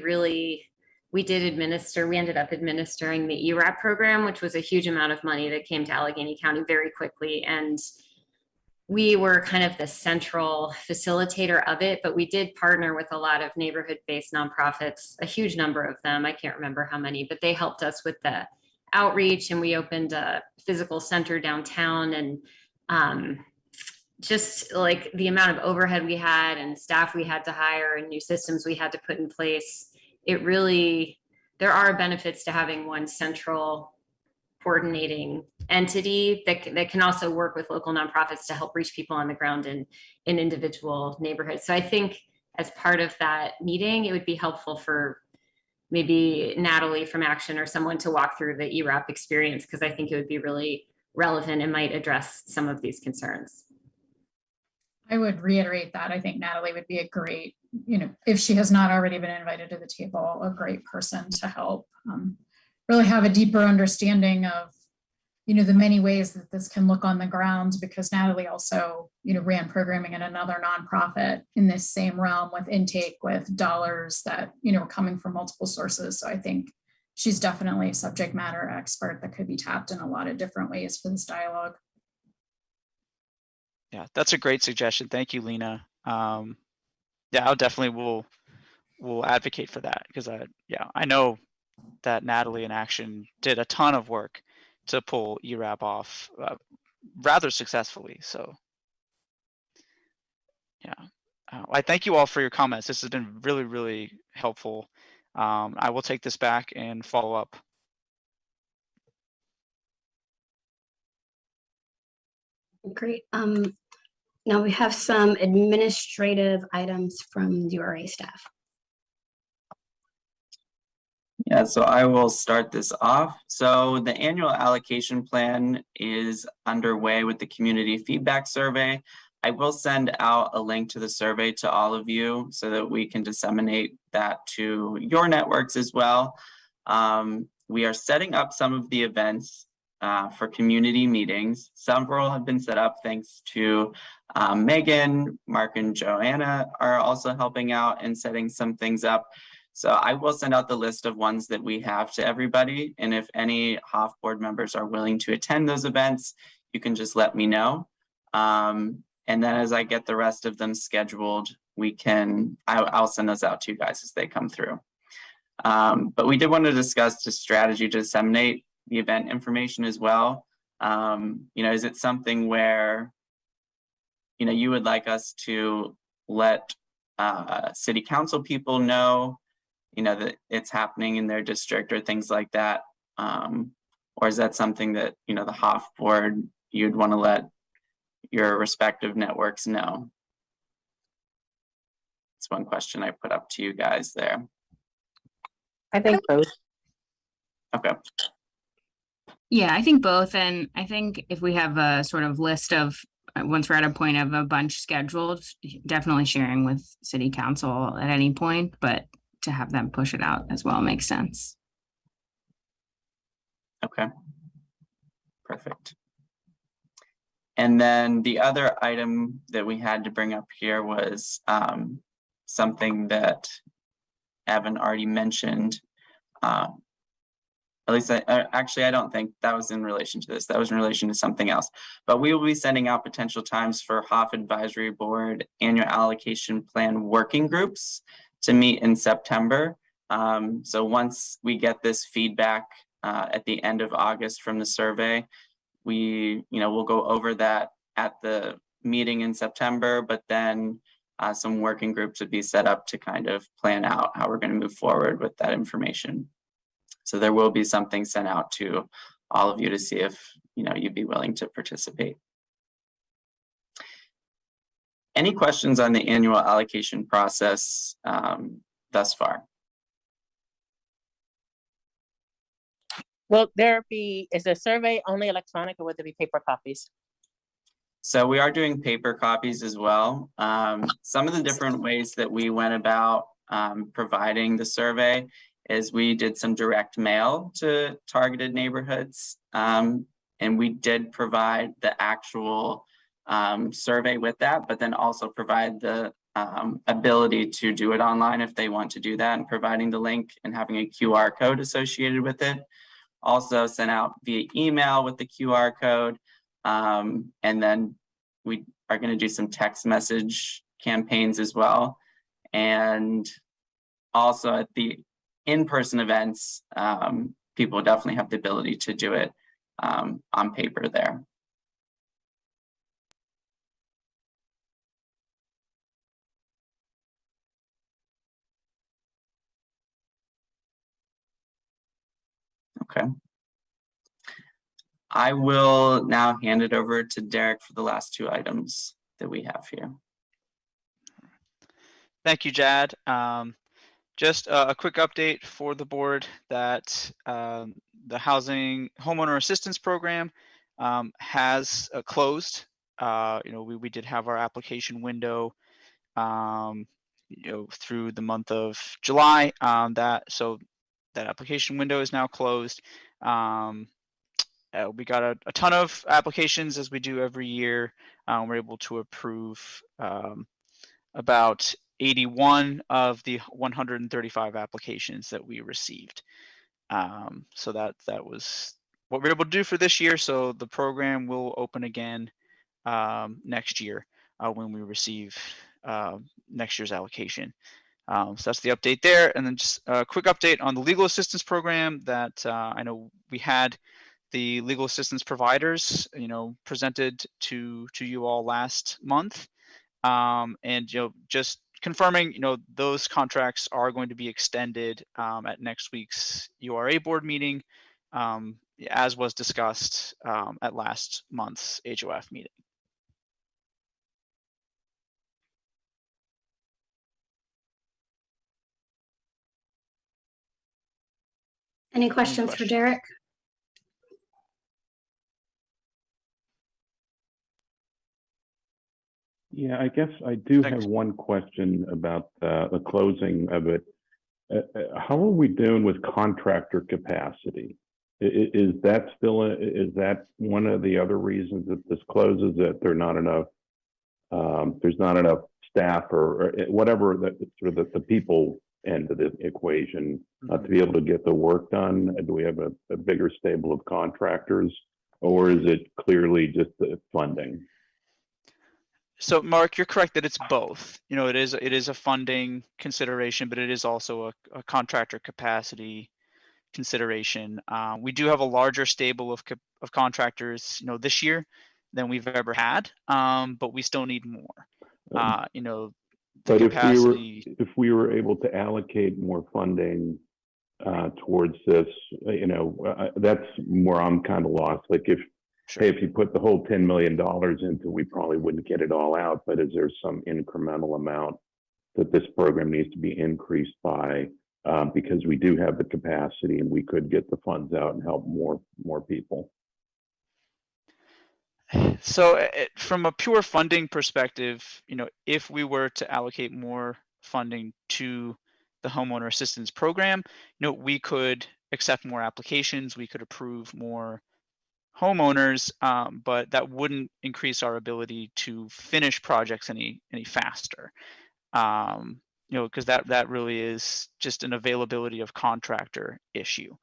ended up administering the ERAP program, which was a huge amount of money that came to Allegheny County very quickly. And we were kind of the central facilitator of it, but we did partner with a lot of neighborhood-based nonprofits, a huge number of them. I can't remember how many, but they helped us with the outreach, and we opened a physical center downtown. And just like the amount of overhead we had and staff we had to hire and new systems we had to put in place, there are benefits to having one central coordinating entity that can also work with local nonprofits to help reach people on the ground in individual neighborhoods. So I think as part of that meeting, it would be helpful for maybe Natalie from Action or someone to walk through the ERAP experience, because I think it would be really relevant and might address some of these concerns. I would reiterate that. I think Natalie would be a great, if she has not already been invited to the table, a great person to help really have a deeper understanding of, the many ways that this can look on the ground, because Natalie also, ran programming in another nonprofit in this same realm with intake, with dollars that, are coming from multiple sources. So I think she's definitely a subject matter expert that could be tapped in a lot of different ways for this dialogue. Yeah, that's a great suggestion. Thank you, Lena. Yeah, I'll definitely will advocate for that, because I know that Natalie in Action did a ton of work to pull ERAP off rather successfully. So yeah, I thank you all for your comments. This has been really, really helpful. I will take this back and follow up. Great. Now we have some administrative items from URA staff. Yeah, so I will start this off. So the annual allocation plan is underway with the community feedback survey. I will send out a link to the survey to all of you so that we can disseminate that to your networks as well. We are setting up some of the events for community meetings. Several have been set up thanks to Megan, Mark, and Joanna are also helping out and setting some things up. So I will send out the list of ones that we have to everybody. And if any HOF board members are willing to attend those events, you can just let me know. And then as I get the rest of them scheduled, I'll send those out to you guys as they come through. But we did want to discuss the strategy to disseminate the event information as well. Is it something where, you would like us to let city council people know, that it's happening in their district or things like that? Or is that something that, the HOF board, you'd want to let your respective networks know? It's one question I put up to you guys there. I think both. Okay. Yeah, I think both. And I think if we have a sort of list of, once we're at a point of a bunch scheduled, definitely sharing with city council at any point, but to have them push it out as well makes sense. Okay. Perfect. And then the other item that we had to bring up here was something that Evan already mentioned. At least actually, I don't think that was in relation to this. That was in relation to something else. But we will be sending out potential times for HOF Advisory Board Annual Allocation Plan working groups to meet in September. So once we get this feedback at the end of August from the survey, we'll go over that at the meeting in September, but then some working groups would be set up to kind of plan out how we're going to move forward with that information. So there will be something sent out to all of you to see if you'd be willing to participate. Any questions on the annual allocation process thus far? Will there be, is the survey only electronic or would there be paper copies? So we are doing paper copies as well. Some of the different ways that we went about providing the survey is we did some direct mail to targeted neighborhoods. And we did provide the actual survey with that, but then also provide the ability to do it online if they want to do that, and providing the link and having a QR code associated with it. Also sent out via email with the QR code. And then we are going to do some text message campaigns as well. And also at the in-person events, people definitely have the ability to do it on paper there. Okay. I will now hand it over to Derek for the last two items that we have here. Thank you, Jad. Just a quick update for the board that the Housing Homeowner Assistance Program has closed. We did have our application window through the month of July. That application window is now closed. We got a ton of applications, as we do every year. We're able to approve about 81 of the 135 applications that we received. So that was what we were able to do for this year. So the program will open again next year when we receive next year's allocation. So that's the update there. And then just a quick update on the legal assistance program that I know we had the legal assistance providers, presented to you all last month. And, just confirming, those contracts are going to be extended at next week's URA board meeting, as was discussed at last month's HOF meeting. Any questions for Derek? Yeah, I guess I do Thanks. have one question about the closing of it. How are we doing with contractor capacity? Is that still is that one of the other reasons that this closes, that there's not enough staff or whatever, that sort of the people end of the equation to be able to get the work done? Do we have a bigger stable of contractors, or is it clearly just the funding? So Mark, you're correct that it's both. You know, it is a funding consideration, but it is also a contractor capacity consideration. We do have a larger stable of contractors, you know, this year than we've ever had, but we still need more. You know, the but capacity. if we were able to allocate more funding towards this, you know, that's where I'm kind of lost. Like if you put the whole $10 million into, we probably wouldn't get it all out. But is there some incremental amount that this program needs to be increased by, because we do have the capacity and we could get the funds out and help more people? So from a pure funding perspective, you know, if we were to allocate more funding to the homeowner assistance program, you know, we could accept more applications, we could approve more homeowners, but that wouldn't increase our ability to finish projects any faster. You know, because that really is just an availability of contractor issue.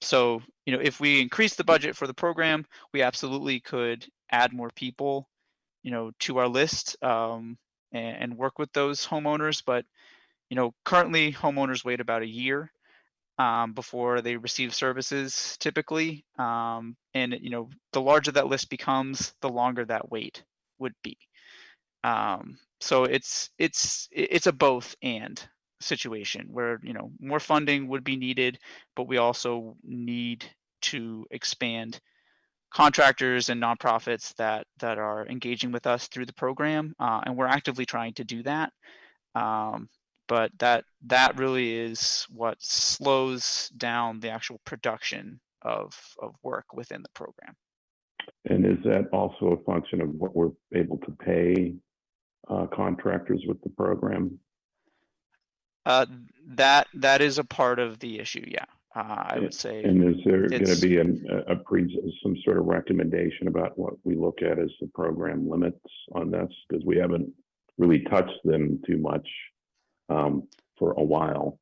So, you know, if we increase the budget for the program, we absolutely could add more people, you know, to our list, and work with those homeowners. But, you know, currently homeowners wait about a year before they receive services typically. And, you know, the larger that list becomes, the longer that wait would be. So it's a both and situation where, you know, more funding would be needed, but we also need to expand contractors and nonprofits that are engaging with us through the program, and we're actively trying to do that. But that really is what slows down the actual production of work within the program. And is that also a function of what we're able to pay contractors with the program? That is a part of the issue, yeah. I would say. And is there going to be some sort of recommendation about what we look at as the program limits on this? Because we haven't really touched them too much for a while,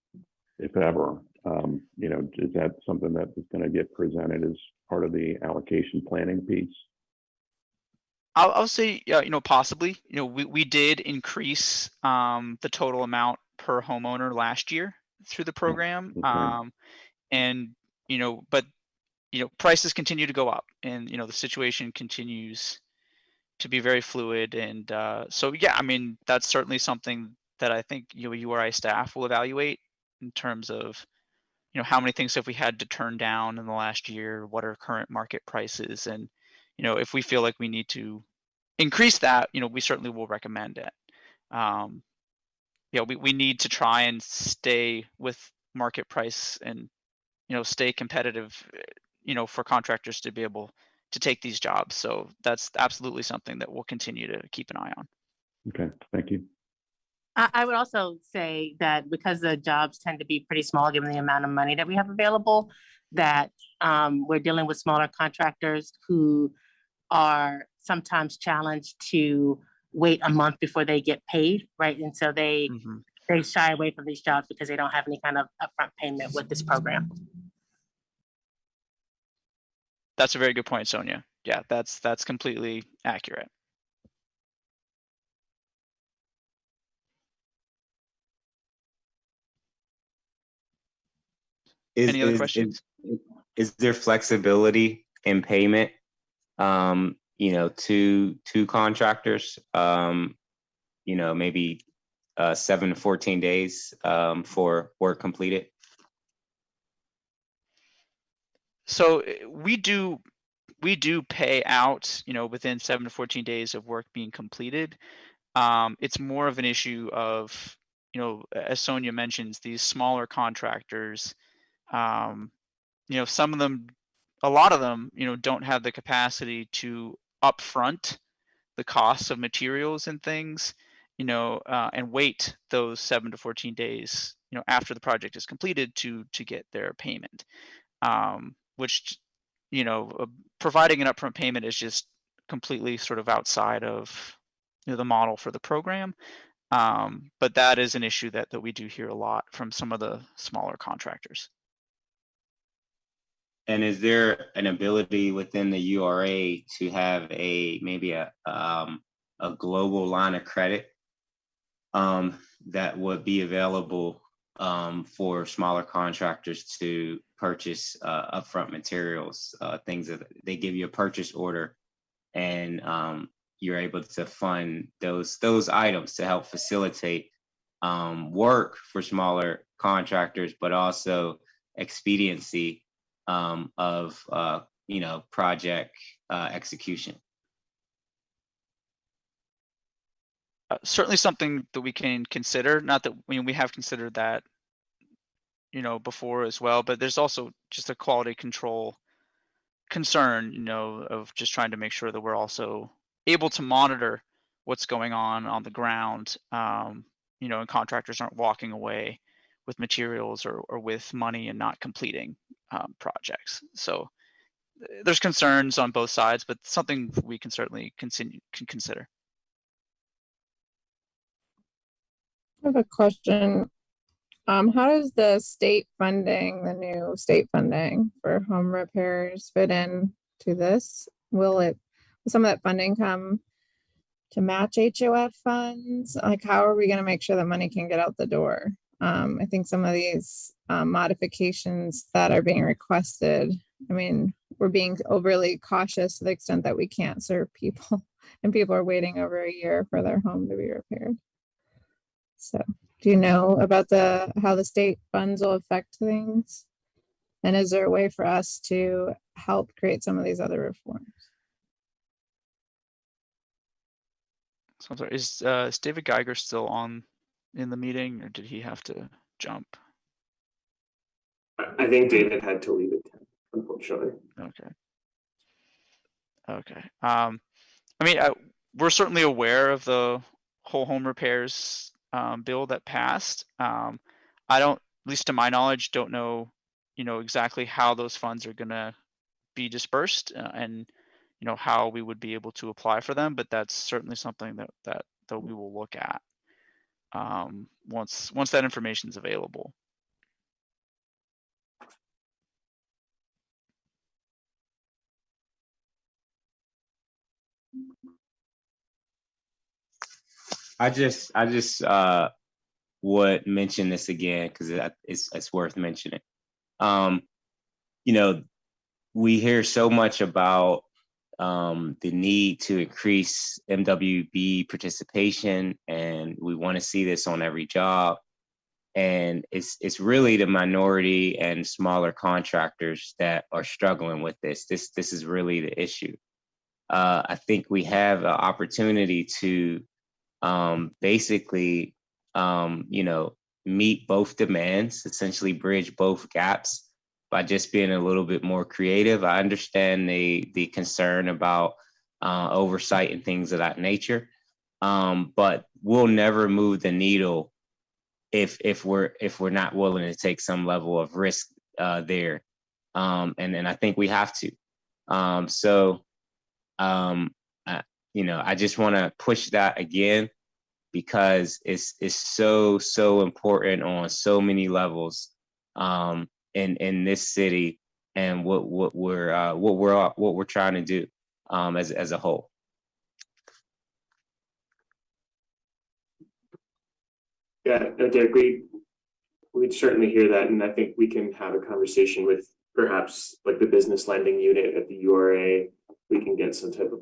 if ever. You know, is that something that is going to get presented as part of the allocation planning piece? I'll say, you know, possibly. You know, we did increase the total amount per homeowner last year through the program. Okay. And, you know, but, you know, prices continue to go up, and, you know, the situation continues to be very fluid. And so, yeah, I mean, that's certainly something that I think, you know, URI staff will evaluate in terms of, you know, how many things have we had to turn down in the last year? What are current market prices? And, you know, if we feel like we need to increase that, you know, we certainly will recommend it. You know, we need to try and stay with market price and, you know, stay competitive, you know, for contractors to be able to take these jobs. So that's absolutely something that we'll continue to keep an eye on. Okay, thank you. I would also say that because the jobs tend to be pretty small, given the amount of money that we have available, that we're dealing with smaller contractors who are sometimes challenged to wait a month before they get paid, right? And so they shy away from these jobs because they don't have any kind of upfront payment with this program. That's a very good point, Sonia. Yeah, that's completely accurate. Any other questions? Is there flexibility in payment, you know, to contractors, you know, maybe 7 to 14 days for work completed? So we do pay out, you know, within 7 to 14 days of work being completed. It's more of an issue of, you know, as Sonia mentions, these smaller contractors, you know, a lot of them, you know, don't have the capacity to upfront the costs of materials and things, and wait those 7 to 14 days, after the project is completed to get their payment, which, providing an upfront payment is just completely sort of outside of the model for the program. But that is an issue that we do hear a lot from some of the smaller contractors. And is there an ability within the URA to have maybe a global line of credit that would be available for smaller contractors to purchase upfront materials, things that they give you a purchase order, and you're able to fund those items to help facilitate work for smaller contractors, but also expediency of project execution? Certainly something that we can consider. Not that we have considered that, before as well, but there's also just a quality control concern, of just trying to make sure that we're also able to monitor what's going on the ground, and contractors aren't walking away with materials or with money and not completing projects. So there's concerns on both sides, but something we can certainly can consider. I have a question. How does the state funding, the new state funding for home repairs fit in to this? Will some of that funding come to match HOF funds? Like, how are we going to make sure that money can get out the door? I think some of these modifications that are being requested, we're being overly cautious to the extent that we can't serve people, and people are waiting over a year for their home to be repaired. So do you know about how the state funds will affect things? And is there a way for us to help create some of these other reforms? So I'm sorry, is David Geiger still in the meeting, or did he have to jump? I think David had to leave at 10, unfortunately. Okay. We're certainly aware of the whole home repairs bill that passed. I don't, at least to my knowledge, don't know, exactly how those funds are going to be dispersed, and how we would be able to apply for them. But that's certainly something that we will look at once that information is available. I just would mention this again because it's worth mentioning. We hear so much about the need to increase MWB participation, and we want to see this on every job. And it's really the minority and smaller contractors that are struggling with this. This is really the issue. I think we have an opportunity to basically, meet both demands, essentially bridge both gaps by just being a little bit more creative. I understand the concern about oversight and things of that nature, but we'll never move the needle if we're not willing to take some level of risk there, and I think we have to. I just want to push that again because it's so important on so many levels in this city and what we're trying to do as a whole. Yeah, Derek, we'd certainly hear that, and I think we can have a conversation with perhaps like the business lending unit at the URA. We can get some type of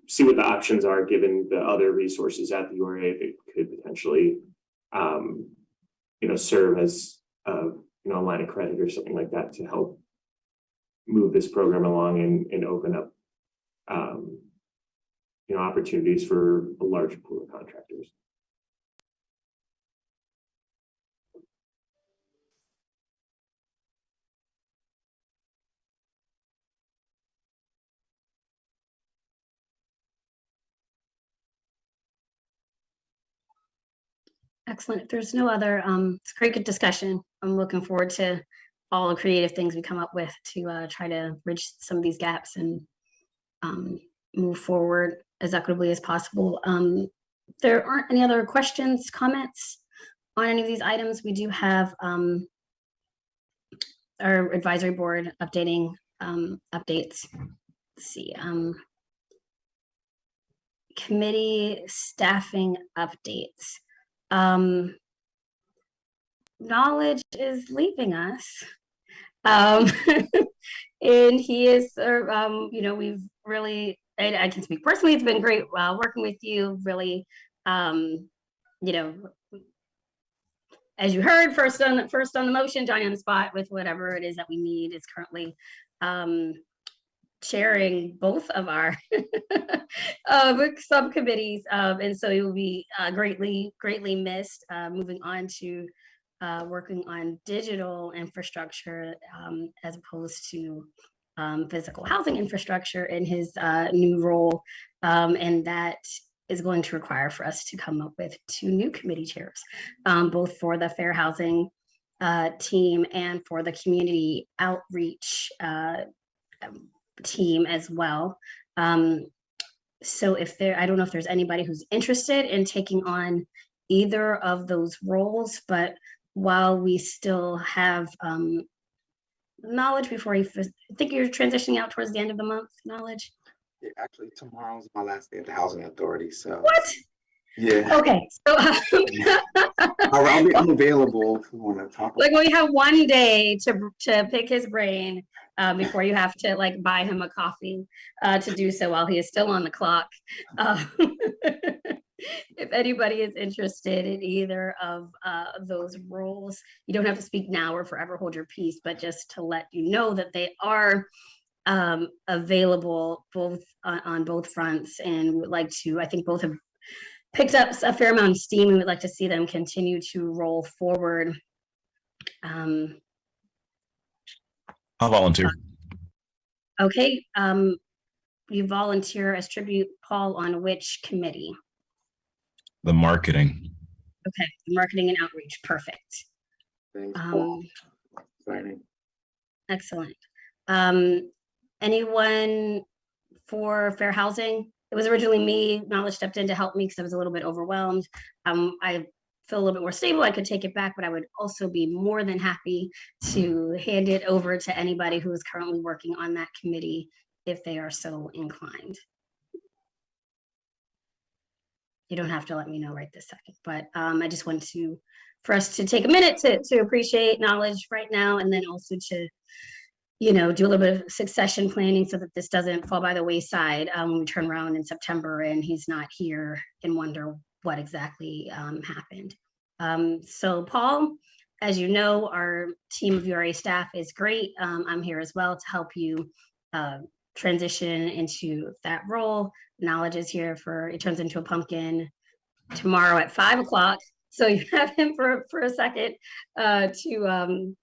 see what the options are given the other resources at the URA that could potentially, serve as a line of credit or something like that to help move this program along and open up, opportunities for a larger pool of contractors. Excellent. If there's no other, it's a great good discussion. I'm looking forward to all the creative things we come up with to try to bridge some of these gaps and move forward as equitably as possible. There aren't any other questions, comments on any of these items. We do have our advisory board updating updates. Let's see. Committee staffing updates. Knowledge is leaving us. And he is, we've really, I can speak personally, it's been great working with you, really, as you heard, first on the motion, Johnny on the spot with whatever it is that we need, is currently chairing both of our subcommittees, and so he will be greatly missed. Moving on to working on digital infrastructure as opposed to physical housing infrastructure in his new role, and that is going to require for us to come up with 2 new committee chairs, both for the fair housing team and for the community outreach team as well. So I don't know if there's anybody who's interested in taking on either of those roles, but while we still have Knowledge before I think you're transitioning out towards the end of the month, Knowledge? Yeah, actually, tomorrow's my last day at the Housing Authority, so. What? Yeah. Okay, so I'm available if you want to talk. Like we have one day to pick his brain before you have to like buy him a coffee to do so while he is still on the clock. If anybody is interested in either of those roles, you don't have to speak now or forever hold your peace, but just to let you know that they are available both on both fronts, and would like to, I think both have picked up a fair amount of steam and would like to see them continue to roll forward. I'll volunteer. Okay, you volunteer as tribute, Paul, on which committee? The marketing. Okay, marketing and outreach, perfect. Thanks, Paul. Excellent. Anyone for fair housing? It was originally me. Knowledge stepped in to help me because I was a little bit overwhelmed. I feel a little bit more stable. I could take it back, but I would also be more than happy to hand it over to anybody who is currently working on that committee if they are so inclined. You don't have to let me know right this second, but I just want for us to take a minute to appreciate Knowledge right now, and then also to, do a little bit of succession planning so that this doesn't fall by the wayside when we turn around in September and he's not here and wonder what exactly happened. So Paul, as you know, our team of URA staff is great. I'm here as well to help you transition into that role. Knowledge is here it turns into a pumpkin tomorrow at 5 o'clock. So you have him for a second to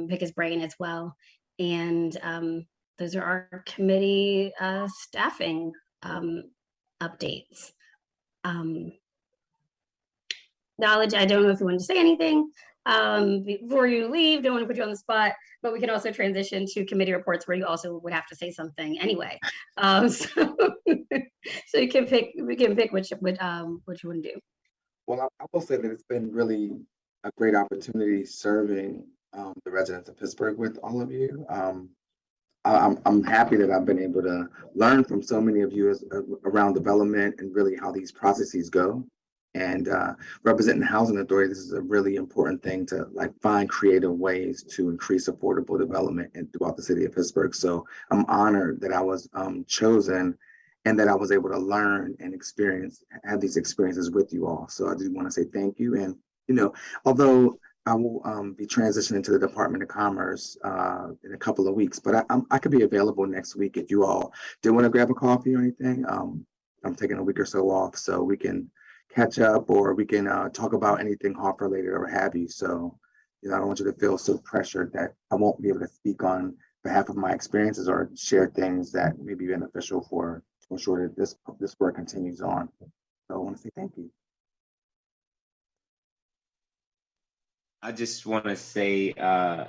pick his brain as well. And those are our committee staffing updates. Knowledge, I don't know if you wanted to say anything before you leave. Don't want to put you on the spot, but we can also transition to committee reports where you also would have to say something anyway. So we can pick what you want to do. Well, I will say that it's been really a great opportunity serving the residents of Pittsburgh with all of you. I'm happy that I've been able to learn from so many of you around development and really how these processes go. And representing the Housing Authority, this is a really important thing to find creative ways to increase affordable development throughout the city of Pittsburgh. So I'm honored that I was chosen and that I was able to learn and have these experiences with you all. So I just want to say thank you. And, although I will be transitioning to the Department of Commerce in a couple of weeks, but I could be available next week if you all did want to grab a coffee or anything. I'm taking a week or so off so we can catch up, or we can talk about anything HOP related or have you. So, I don't want you to feel so pressured that I won't be able to speak on behalf of my experiences or share things that may be beneficial to ensure that this work continues on. So I want to say thank you. I just want to say, I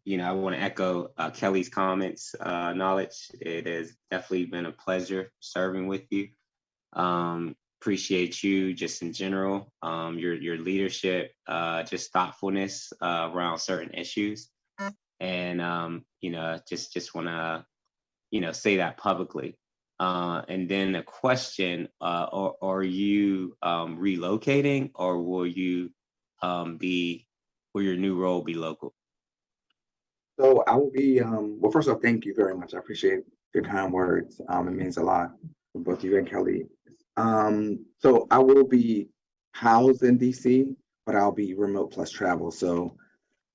want to echo Kelly's comments, knowledge. It has definitely been a pleasure serving with you. Appreciate you just in general, your leadership, just thoughtfulness around certain issues. And, just want to, say that publicly. And then a question, are you relocating, or will your new role be local? So I will be, well, first of all, thank you very much. I appreciate your kind words. It means a lot for both you and Kelly. So I will be housed in DC, but I'll be remote plus travel. So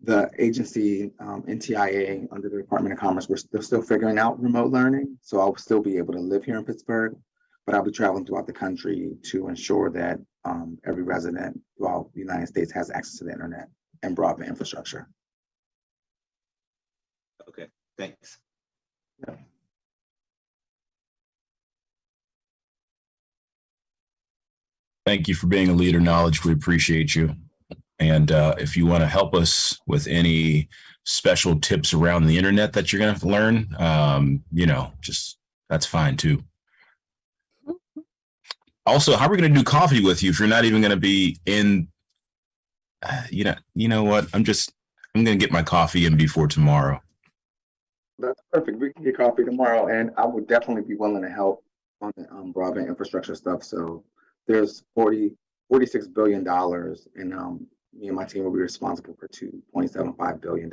the agency, NTIA, under the Department of Commerce, they're still figuring out remote learning. So I'll still be able to live here in Pittsburgh, but I'll be traveling throughout the country to ensure that every resident throughout the United States has access to the internet and broadband infrastructure. Okay, thanks. Yeah. Thank you for being a leader, Knowledge. We appreciate you. And if you want to help us with any special tips around the internet that you're going to learn, just that's fine too. Also, how are we going to do coffee with you if you're not even going to be in? You know what? I'm going to get my coffee in before tomorrow. That's perfect. We can get coffee tomorrow, and I would definitely be willing to help on the broadband infrastructure stuff. So there's $46 billion, and me and my team will be responsible for $2.75 billion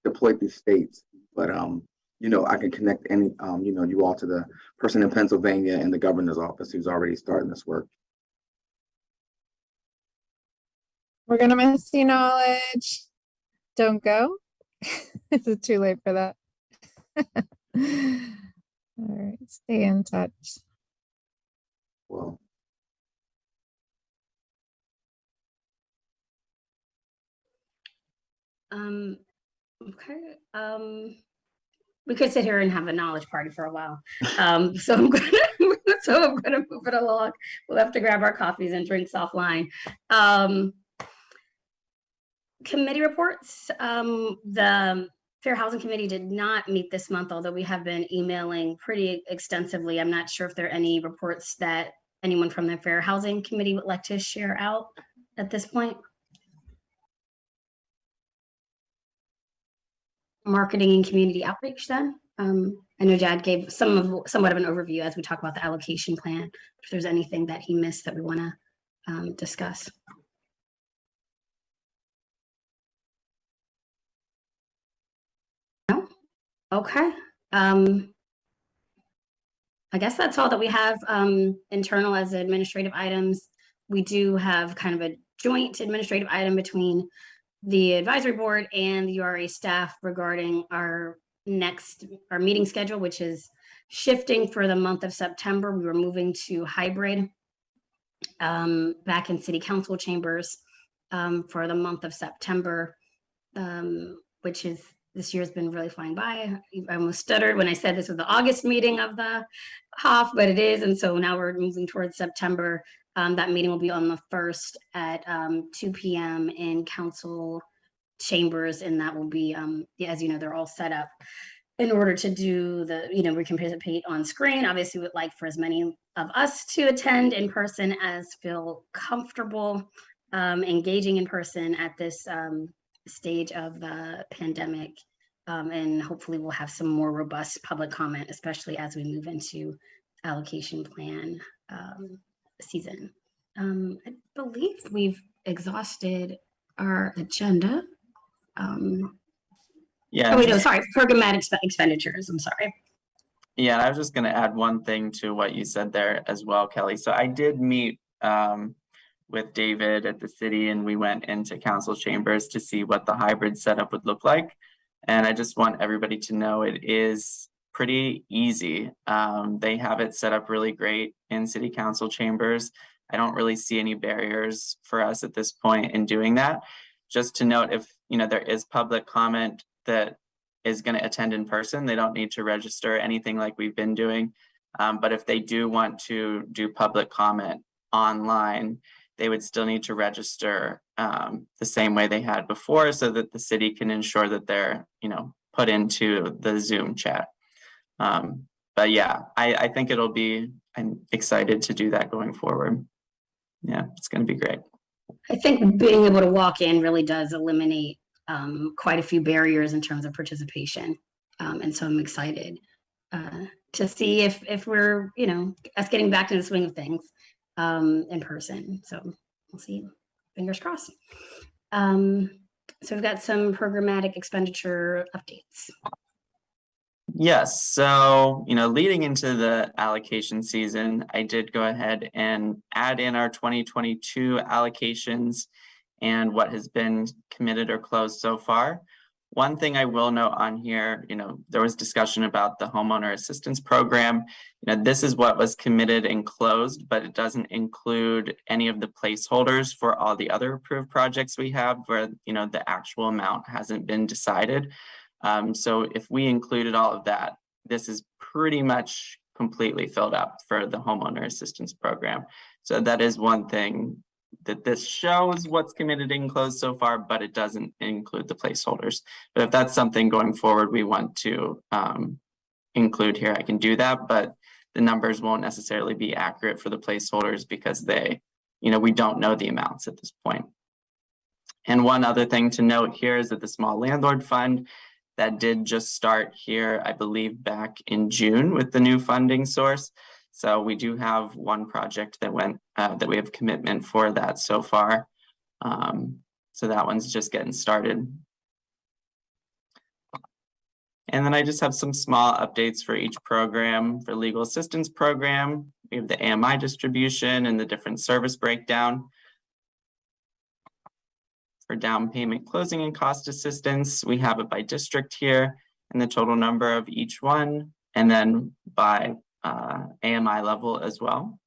deployed through states. But I can connect any you all to the person in Pennsylvania in the governor's office who's already starting this work. We're gonna miss you, Knowledge. Don't go. Is it too late for that? All right, stay in touch. Well. Okay. We could sit here and have a knowledge party for a while. So I'm gonna move it along. We'll have to grab our coffees and drinks offline. Committee reports. The Fair Housing Committee did not meet this month, although we have been emailing pretty extensively. I'm not sure if there are any reports that anyone from the Fair Housing Committee would like to share out at this point. Marketing and community outreach then. I know Jad gave somewhat of an overview as we talk about the allocation plan. If there's anything that he missed that we want to discuss. No? Okay. I guess that's all that we have internal as administrative items. We do have kind of a joint administrative item between the advisory board and the URA staff regarding our meeting schedule, which is shifting for the month of September. We were moving to hybrid back in city council chambers for the month of September, which is this year's been really flying by. I almost stuttered when I said this was the August meeting of the HOF, but it is. And so now we're moving towards September. That meeting will be on the 1st at 2 p.m. in council chambers. And that will be, as you know, they're all set up in order to do we can participate on screen. Obviously, we'd like for as many of us to attend in person as feel comfortable engaging in person at this stage of the pandemic. And hopefully we'll have some more robust public comment, especially as we move into allocation plan season. I believe we've exhausted our agenda. Yeah. Oh, wait, no, sorry, programmatic expenditures. I'm sorry. Yeah, I was just going to add one thing to what you said there as well, Kelly. So I did meet with David at the city, and we went into council chambers to see what the hybrid setup would look like. And I just want everybody to know it is pretty easy. They have it set up really great in city council chambers. I don't really see any barriers for us at this point in doing that. Just to note, if there is public comment that is going to attend in person, they don't need to register anything like we've been doing. But if they do want to do public comment online, they would still need to register the same way they had before, so that the city can ensure that they're, put into the Zoom chat. But yeah, I think I'm excited to do that going forward. Yeah, it's going to be great. I think being able to walk in really does eliminate quite a few barriers in terms of participation. And so I'm excited to see if we're, us getting back to the swing of things in person. So we'll see. Fingers crossed. So we've got some programmatic expenditure updates. Yes, so, leading into the allocation season, I did go ahead and add in our 2022 allocations and what has been committed or closed so far. One thing I will note on here, there was discussion about the homeowner assistance program. This is what was committed and closed, but it doesn't include any of the placeholders for all the other approved projects we have where, the actual amount hasn't been decided. So if we included all of that, this is pretty much completely filled up for the homeowner assistance program. So that is one thing that this shows what's committed and closed so far, but it doesn't include the placeholders. But if that's something going forward we want to include here, I can do that, but the numbers won't necessarily be accurate for the placeholders because we don't know the amounts at this point. And one other thing to note here is that the small landlord fund that did just start here, I believe back in June with the new funding source. So we do have one project that that we have commitment for that so far. So that one's just getting started. And then I just have some small updates for each program. For legal assistance program, we have the AMI distribution and the different service breakdown. For down payment closing and cost assistance, we have it by district here and the total number of each one, and then by AMI level as well.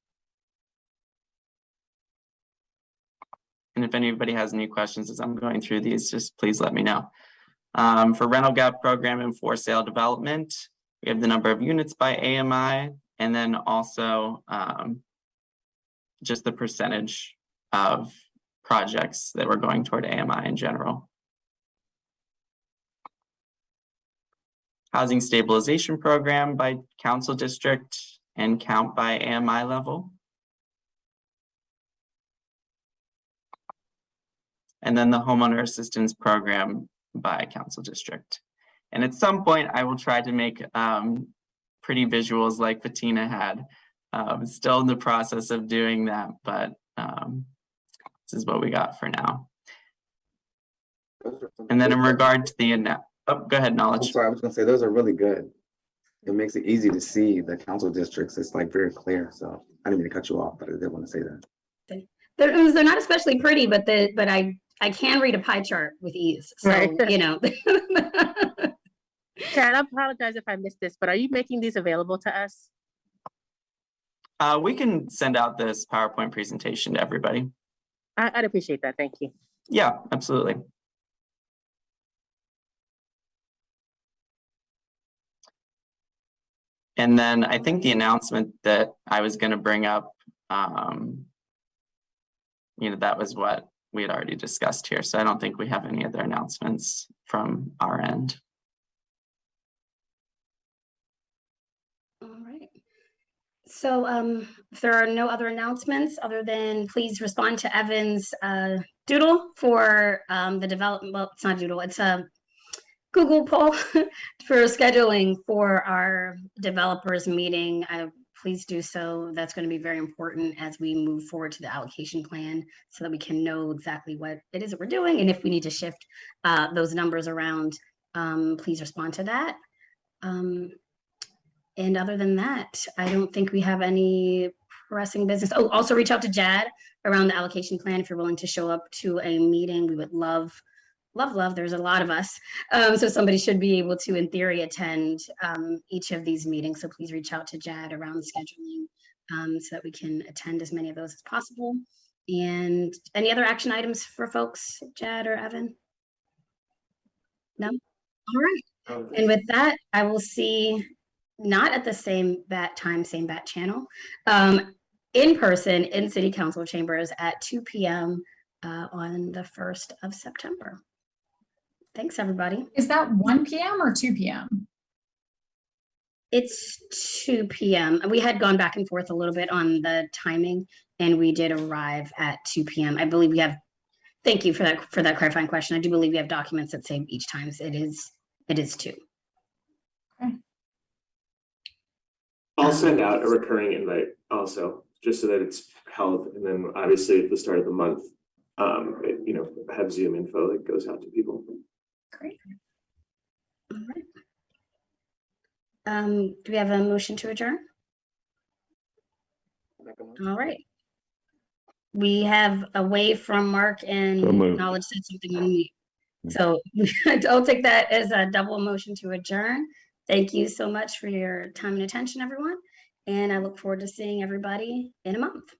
And if anybody has any questions as I'm going through these, just please let me know. For rental gap program and for sale development, we have the number of units by AMI, and then also just the percentage of projects that were going toward AMI in general. Housing stabilization program by council district and count by AMI level. And then the homeowner assistance program by council district. And at some point I will try to make pretty visuals like Patina had. Still in the process of doing that, but this is what we got for now. And then in regard to the, go ahead, Knowledge. I'm sorry, I was gonna say, those are really good. It makes it easy to see the council districts. It's like very clear. So I didn't mean to cut you off, but I did want to say that. They're not especially pretty, but I can read a pie chart with ease. So, Right. Chad, I apologize if I missed this, but are you making these available to us? We can send out this PowerPoint presentation to everybody. I'd appreciate that. Thank you. Yeah, absolutely. And then I think the announcement that I was going to bring up, that was what we had already discussed here. So I don't think we have any other announcements from our end. all right. So if there are no other announcements other than please respond to Evan's doodle for the development. Well, it's not doodle, it's a Google poll for scheduling for our developers meeting. Please do so. That's going to be very important as we move forward to the allocation plan so that we can know exactly what it is that we're doing. And if we need to shift those numbers around, please respond to that. And other than that, I don't think we have any pressing business. Oh, also reach out to Jad around the allocation plan if you're willing to show up to a meeting. We would love. There's a lot of us. So somebody should be able to, in theory, attend each of these meetings. So please reach out to Jad around the scheduling so that we can attend as many of those as possible. And any other action items for folks, Jad or Evan? No? All right. And with that, I will see, not at the same bat time, same bat channel, in person in City Council chambers at 2 p.m. On the 1st of September. Thanks, everybody. Is that 1 p.m. or 2 p.m.? It's 2 p.m. We had gone back and forth a little bit on the timing, and we did arrive at 2 p.m. I believe we have, thank you for that clarifying question. I do believe we have documents that say each time it is 2. Okay. I'll send out a recurring invite also, just so that it's held, and then obviously at the start of the month, have Zoom info that goes out to people. Great. All right. Do we have a motion to adjourn? All right. We have a wave from Mark and Knowledge said something on me. So I'll take that as a double motion to adjourn. Thank you so much for your time and attention, everyone. And I look forward to seeing everybody in a month.